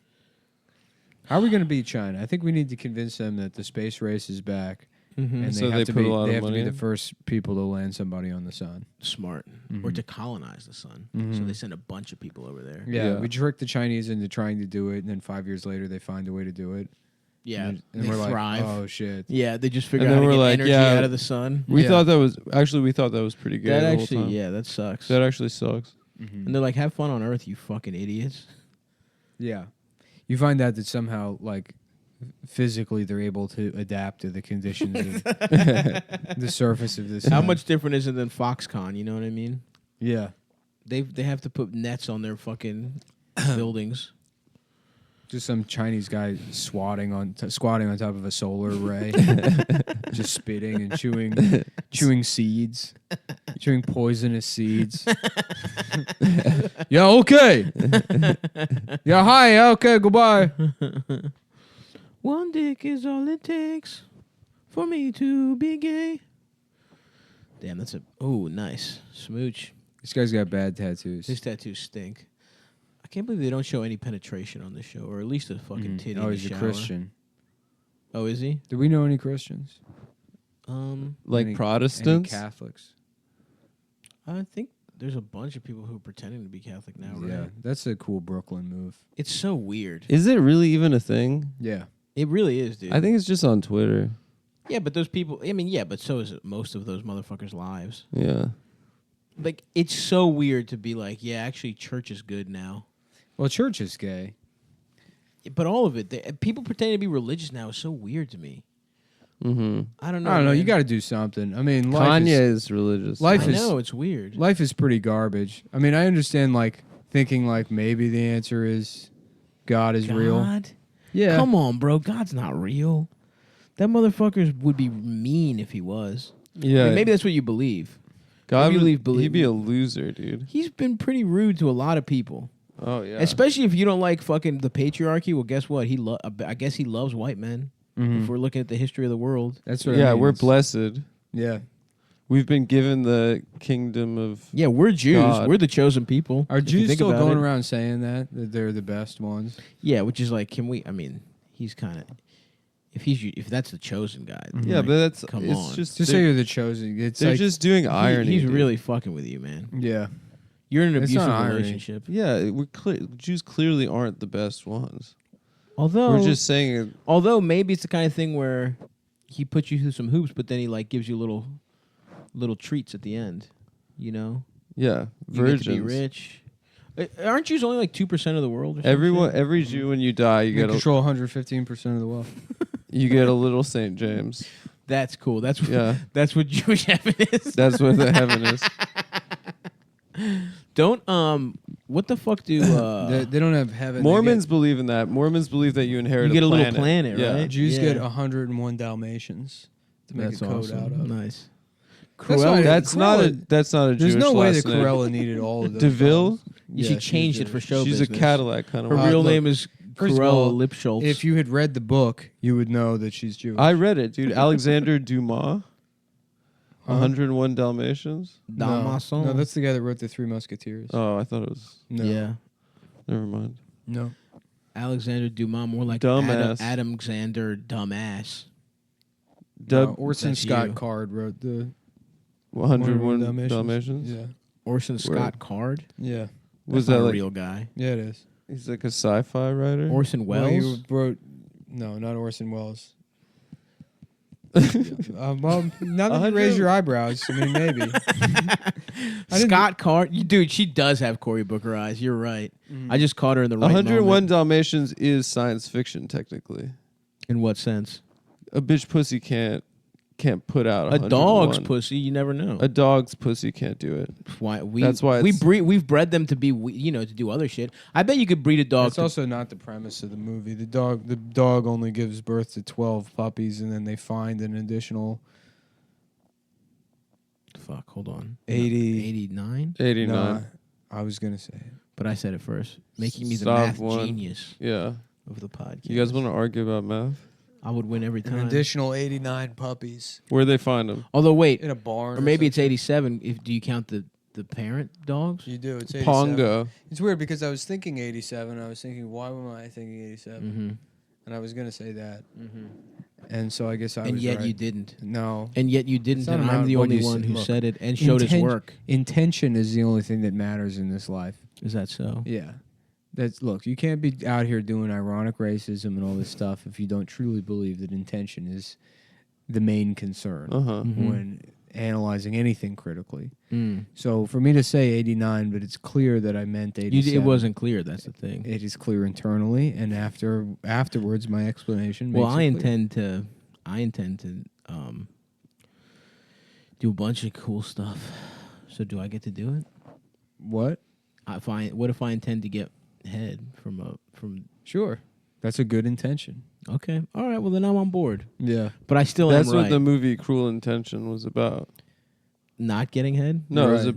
How are we going to beat China? I think we need to convince them that the space race is back, and So they have they to put be a lot of they have to money be the in? first people to land somebody on the sun. Smart. Or to colonize the sun. So they send a bunch of people over there. Yeah, Yeah. we tricked the Chinese into trying to do it, and then 5 years later they find a way to do it. Yeah, and they we're thrive. like, oh shit. Yeah, they just figure And out then how to we're get like, energy yeah. out of the sun. We Yeah. thought that was pretty good. That the whole actually, time. yeah, that sucks. That actually sucks. And they're like, have fun on Earth, you fucking idiots. Yeah, you find out that somehow, like, physically they're able to adapt to the conditions of the surface of this. How sun. much different is it than Foxconn? You know what I mean? Yeah, They have to put nets on their fucking buildings. just some Chinese guy squatting on top of a solar array, just spitting and chewing seeds, chewing poisonous seeds. Yeah, okay. Yeah, hi. Okay, goodbye. One dick is all it takes for me to be gay. Damn, that's nice. Smooch. This guy's got bad tattoos. His tattoos stink. I can't believe they don't show any penetration on this show, or at least a fucking titty in Oh, the he's a shower. Christian. Oh, is he? Do we know any Christians? Like Any Protestants. Catholics? I think there's a bunch of people who are pretending to be Catholic now, right? Yeah, that's a cool Brooklyn move. It's so weird. Is it really even a thing? Yeah. It really is, dude. I think it's just on Twitter. Yeah, but those people, I mean, yeah, but so is most of those motherfuckers' lives. Yeah. Like, it's so weird to be like, yeah, actually, church is good now. Well, church is gay. But all of it, people pretending to be religious now is so weird to me. Mm-hmm. I don't know. I don't know. You man. got to do something. I mean, life Kanye is, is religious. life I is know, it's weird. life is pretty garbage. I mean, I understand like thinking like maybe the answer is God is real. God? Yeah. Come on, bro. God's not real. That motherfucker would be mean if he was. Yeah. I mean, maybe that's what you believe. God maybe would, believe- he'd be a loser, dude. He's been pretty rude to a lot of people. Oh yeah. Especially if you don't like fucking the patriarchy. Well, guess what? I guess he loves white men. Mhm. If we're looking at the history of the world. That's what. yeah, I mean. we're It's- blessed. Yeah. We've been given the kingdom of. Yeah, we're Jews. God. We're the chosen people. Are if you Jews think still about going it. around saying that they're the best ones? Yeah, which is like, I mean, he's kind of, if that's the chosen guy. then, Yeah, like, but that's come it's on. just Just say you're the chosen. It's they're like, just doing irony. He's dude. really fucking with you, man. yeah. You're in an It's abusive not irony. relationship. Yeah, Jews clearly aren't the best ones. Although, We're just saying it. although maybe it's the kind of thing where he puts you through some hoops, but then he like gives you little treats at the end. You know, Yeah, you virgins. get to be rich. Aren't Jews only like 2% of the world? Or some Everyone, shit? every Jew, when you die, you They get control 115% of the wealth. you get a little Saint James. That's cool. That's what, Yeah, that's what Jewish heaven is. that's what the heaven is. Don't what the fuck do They don't have heaven. They Mormons believe in that. Mormons believe that you inherit. You get a little planet. planet, Yeah. right? Jews Yeah. get 101 Dalmatians to make That's a code awesome. out of. Nice. That's Cruella- why- That's not a. Cruella- That's not a There's Jewish no way last that name. Cruella needed all of those. DeVille? vowels. She Yeah, changed it for Jewish. show She's business. a Cadillac kind of. Her woman. real look, name is first of all, Cruella Lipschultz. If you had read the book, you would know that she's Jewish. I read it, dude. Alexander Dumas. 101 Dalmatians. Dalmaçon. No, that's the guy that wrote the Three Musketeers. Oh, I thought it was. No. Yeah. Never mind. No. Alexander Dumas, more like Dumbass. Adam Xander, dumbass. Dub Orson That's Scott you. Card wrote the 101 Dalmatians. Yeah. Orson Word. Scott Card. Yeah. Was That's that not a like? real guy? Yeah, it is. He's like a sci-fi writer. Orson Well, Welles. he wrote. No, not Orson Welles. Well, now that you raise your eyebrows, I mean, maybe. didn't- Scott Card. Dude, she does have Cory Booker eyes. You're right. I just caught her in the right 101 moment. Dalmatians is science fiction technically. In what sense? A bitch pussy can't can't put out A dog's 101. pussy, you never know. A dog's pussy can't do it. That's why we've bred them to be to do other shit. I bet you could breed a dog. That's also not the premise of the movie. The dog only gives birth to 12 puppies, and then they find an additional Fuck, hold on. 89. 89. Nah, I was gonna say it. But I said it first, making me the Stop math one. genius Yeah. of the podcast. You guys want to argue about math? I would win every An time. additional 89 puppies Where they find them? Although wait, in a barn, or maybe it's 87. Do you count the parent dogs? You do. It's 87. Pongo. It's weird because I was thinking 87. I was thinking, why am I thinking 87? Mm-hmm. And I was gonna say that, Mm-hmm. and so I guess I And was yet right. you didn't. No. And yet you didn't. It's not And I'm about the what only you one said. who Look, said it and showed his work. Intention is the only thing that matters in this life. Is that so? Yeah. Look, you can't be out here doing ironic racism and all this stuff if you don't truly believe that intention is the main concern Mhm. when analyzing anything critically. Mm. So for me to say 89, but it's clear that I meant 87. It wasn't clear. That's the thing. It is clear internally, and afterwards, my explanation. Well, makes I it clear. intend to do a bunch of cool stuff. So do I get to do it? What? What if I intend to get head from Sure, that's a good intention. Okay. All right. Well, then I'm on board. Yeah. But I still That's am what right. the movie Cruel Intention was about. Not getting head. No, it was Right.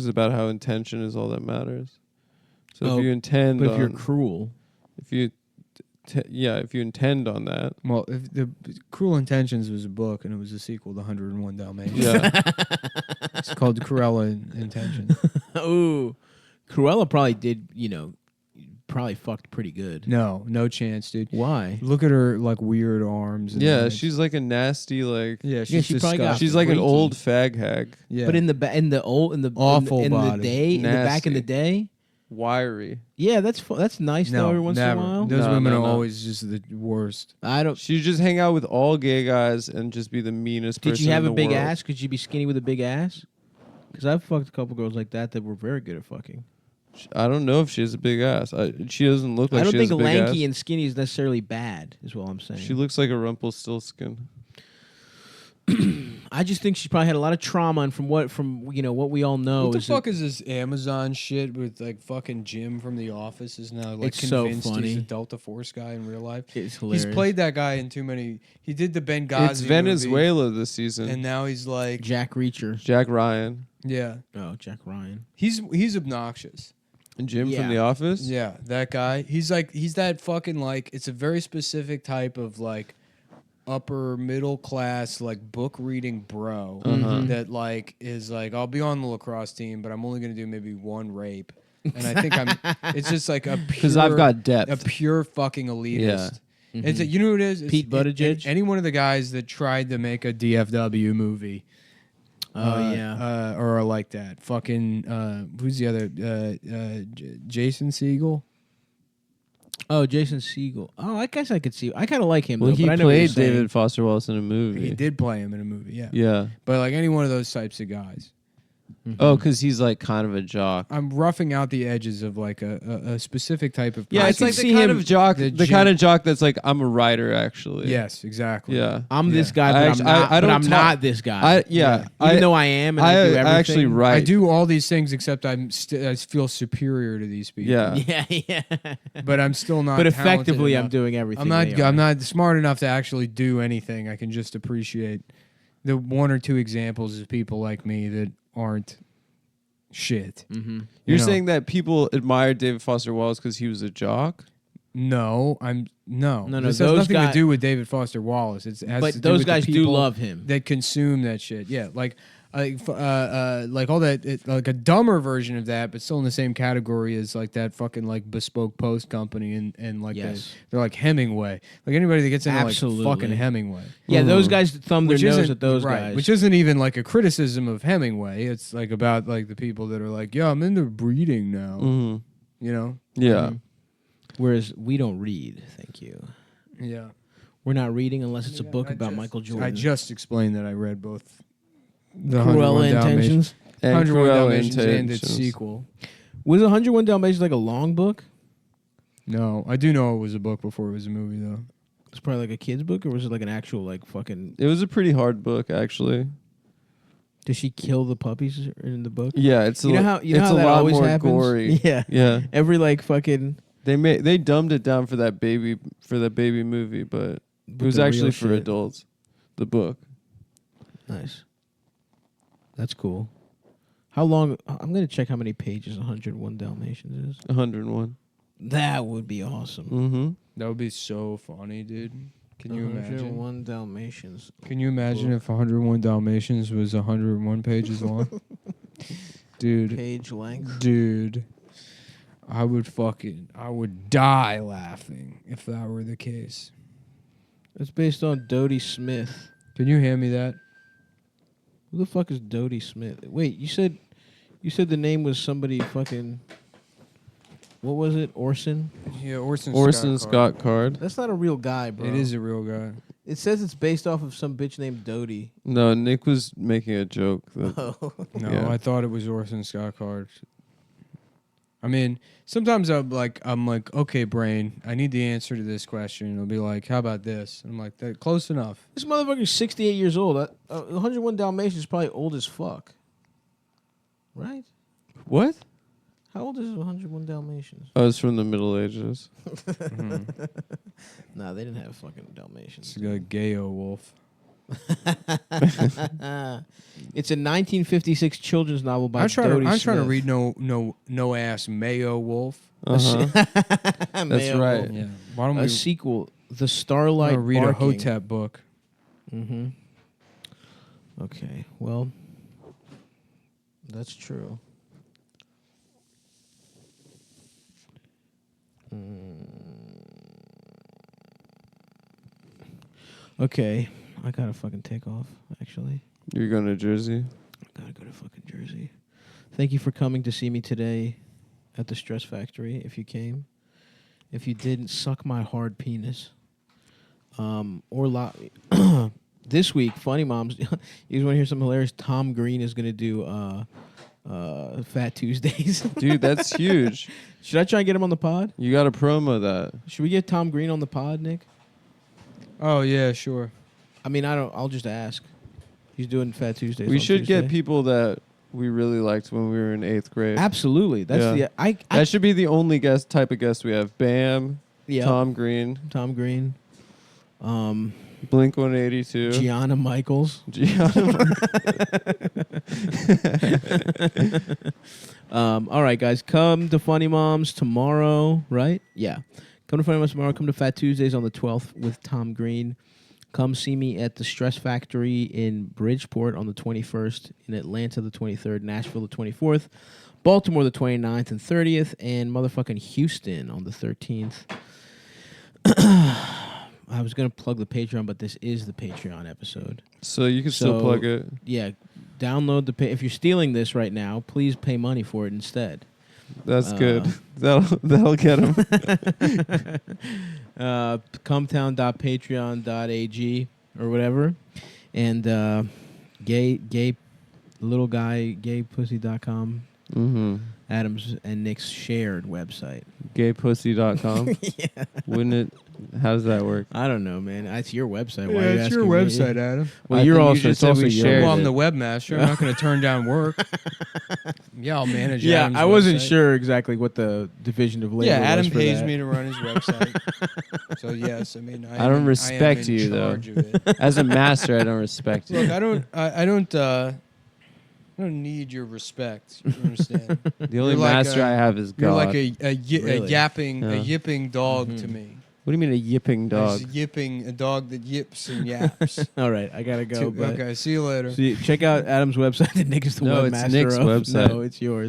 about how intention is all that matters. So Oh, if you intend, But if you're on- cruel, if you intend on that, Well, if the Cruel Intentions was a book and it was a sequel to 101 Dalmatians, yeah, it's called Cruella Intention. ooh, Cruella probably did. Probably fucked pretty good. No chance, dude. Why? Look at her like weird arms. And yeah, legs. she's like a nasty yeah, she she's probably got- disgusting. she's like an freaky. old fag hag, Yeah. But in the Awful in body. the day in the back in the Nasty. day, wiry. yeah, that's nice though. Every once never. in a while, Those No, women no, are no. always just the worst. I don't. She just hang out with all gay guys and just be the meanest person. Did you have in a the big world. ass? Could you be skinny with a big ass? Because I've fucked a couple girls like that were very good at fucking. I don't know if she has a big ass. She doesn't look like I don't she has think a big lanky ass. and skinny is necessarily bad. Is what I'm saying. She looks like a Rumpelstiltskin. I just think she probably had a lot of trauma, and from what we all know. What the is that- fuck is this Amazon shit with like fucking Jim from The Office is now like It's so convinced funny. he's a Delta Force guy in real life? It's hilarious. He's played that guy in too many. He did the Benghazi. It's movie, Venezuela this season. and now he's like, Jack Reacher. Jack Ryan yeah, Oh, Jack Ryan. he's obnoxious. and Jim Yeah. from The Office. Yeah, that guy. He's that fucking like. It's a very specific type of like upper middle class like book reading bro that like is like, I'll be on the lacrosse team, but I'm only gonna do maybe one rape, and I think it's just like a Because I've got a depth. pure fucking elitist. Yeah. It's you know what it is? It's- Pete Buttigieg? Any one of the guys that tried to make a DFW movie. Oh yeah. Or like that. Fucking who's the other? Jason Segel. Oh, Jason Segel. Oh, I guess I could see. I kind of like him. Well, though, he but I know what you're played saying. David Foster Wallace in a movie. He did play him in a movie, yeah. Yeah. But like any one of those types of guys. Oh, because he's like kind of a jock. I'm roughing out the edges of like a specific type of Yeah, I it's can like the see kind him- of jock, the the kind of jock that's like, I'm a writer, actually. Yes, exactly. Yeah. I'm this Yeah. guy, but I I'm actu- not. I but don't I'm talk- not this guy. Even though I am, and I do everything. I actually write. I do all these things except I feel superior to these people. Yeah. Yeah, yeah. But I'm still not But talented effectively, I'm enough. doing everything. I'm not they are. I'm not smart enough to actually do anything. I can just appreciate the one or two examples of people like me that aren't shit. Mm-hmm. You're You know. saying that people admire David Foster Wallace because he was a jock? No, no. No, This has those nothing guys- to do with David Foster Wallace. It has But to do those with the guys do people love him. that consume that shit. Yeah, like all that, like a dumber version of that, but still in the same category as like that fucking like bespoke post company and like Yes. they're like Hemingway. Like anybody that gets into Absolutely. like fucking Hemingway. Yeah, those guys thumb their Which nose isn't at those right, guys. which isn't even like a criticism of Hemingway. It's like about like the people that are like, yeah, I'm into reading now. Mm-hmm. You know? Yeah. Whereas we don't read. Thank you. Yeah. We're not reading unless it's a book I about just- Michael Jordan. I just explained that I read both the Cruella 101 Intentions. And 101 Cruella Dalmatians and its Intentions. sequel. Was 101 Dalmatians like a long book? No, I do know it was a book before it was a movie, though. It's probably like a kid's book, or was it like an actual like fucking? It was a pretty hard book, actually. Does she kill the puppies in the book? Yeah, it's You know how it's how a that lot always more happens? gory. Yeah. Yeah, Every like fucking. they dumbed it down for that baby movie, but it was the actually real for shit. adults. The book. Nice. That's cool. How long? I'm gonna check how many pages 101 Dalmatians is. 101. That would be awesome. Mm-hmm. That would be so funny, dude. Can you imagine? 101 Dalmatians. Can you imagine if 101 Dalmatians was 101 pages long? Dude. Page length. Dude. I would die laughing if that were the case. It's based on Dodie Smith. Can you hand me that? Who the fuck is Dodie Smith? Wait, you said the name was somebody fucking. What was it? Orson? Yeah, Orson Scott Card. That's not a real guy, bro. It is a real guy. It says it's based off of some bitch named Dodie. No, Nick was making a joke. Oh. No, Yeah. I thought it was Orson Scott Card. I mean, sometimes I'm like, okay, brain, I need the answer to this question. It'll be like, how about this? And I'm like, that close enough. This motherfucker's 68 years old. 101 Dalmatians is probably old as fuck. Right? What? How old is 101 Dalmatians? Oh, it's from the Middle Ages. Nah, they didn't have fucking Dalmatians. It's a gayo wolf. It's a 1956 children's novel by I'm trying Dodie to Smith. read no ass Mayo Wolf. Uh-huh. That's right. Yeah. Why don't A we sequel, The Starlight read a Barking. Hotep book? Mm-hmm. Okay, well, that's true. Okay, I gotta fucking take off, actually. You're going to Jersey? I gotta go to fucking Jersey. Thank you for coming to see me today at the Stress Factory, if you came. If you didn't, suck my hard penis. This week, Funny Moms, you guys want to hear something hilarious? Tom Green is going to do Fat Tuesdays. Dude, that's huge. Should I try and get him on the pod? You got to promo that. Should we get Tom Green on the pod, Nick? Oh yeah, sure. I mean, I'll just ask. He's doing Fat Tuesdays. We on should Tuesday. get people that we really liked when we were in 8th grade. Absolutely. That's Yeah. the That should be the only type of guest we have. Bam, yeah. Tom Green, Tom Green. Blink 182. Gianna Michaels. All right, guys. Come to Funny Moms tomorrow, right? Yeah. Come to Funny Moms tomorrow. Come to Fat Tuesdays on the 12th with Tom Green. Come see me at the Stress Factory in Bridgeport on the 21st, in Atlanta the 23rd, Nashville the 24th, Baltimore the 29th and 30th, and motherfucking Houston on the 13th. I was going to plug the Patreon, but this is the Patreon episode. So you can still plug it. Yeah, download the if you're stealing this right now, please pay money for it instead. That's good. That'll get him. CumTown.patreon.ag or whatever. And gaypussy.com. Mm-hmm. Adam's and Nick's shared website. Gaypussy.com. Yeah. Wouldn't it? How does that work? I don't know, man. It's your website. Why are you Yeah, it's your asking me? website, Adam. Well, I you're think you also just it's said also we your shared Well, I'm it. the webmaster. I'm not going to turn down work. Yeah, I'll manage. Yeah, Adam's I wasn't website. sure exactly what the division of labor Yeah, was Adam for pays that. me to run his website. So yes, I mean I don't respect am in you, though. charge of it. As a master, I don't respect you. Look, I don't need your respect. You understand? The only You're like master a- I have is God. You're like a Really? yipping dog to me. What do you mean a yipping dog? It's a dog that yips and yaps. All right, I gotta go. But Okay, see you later. check out Adam's website. That Nick is the No, webmaster it's Nick's of. website. No, it's yours.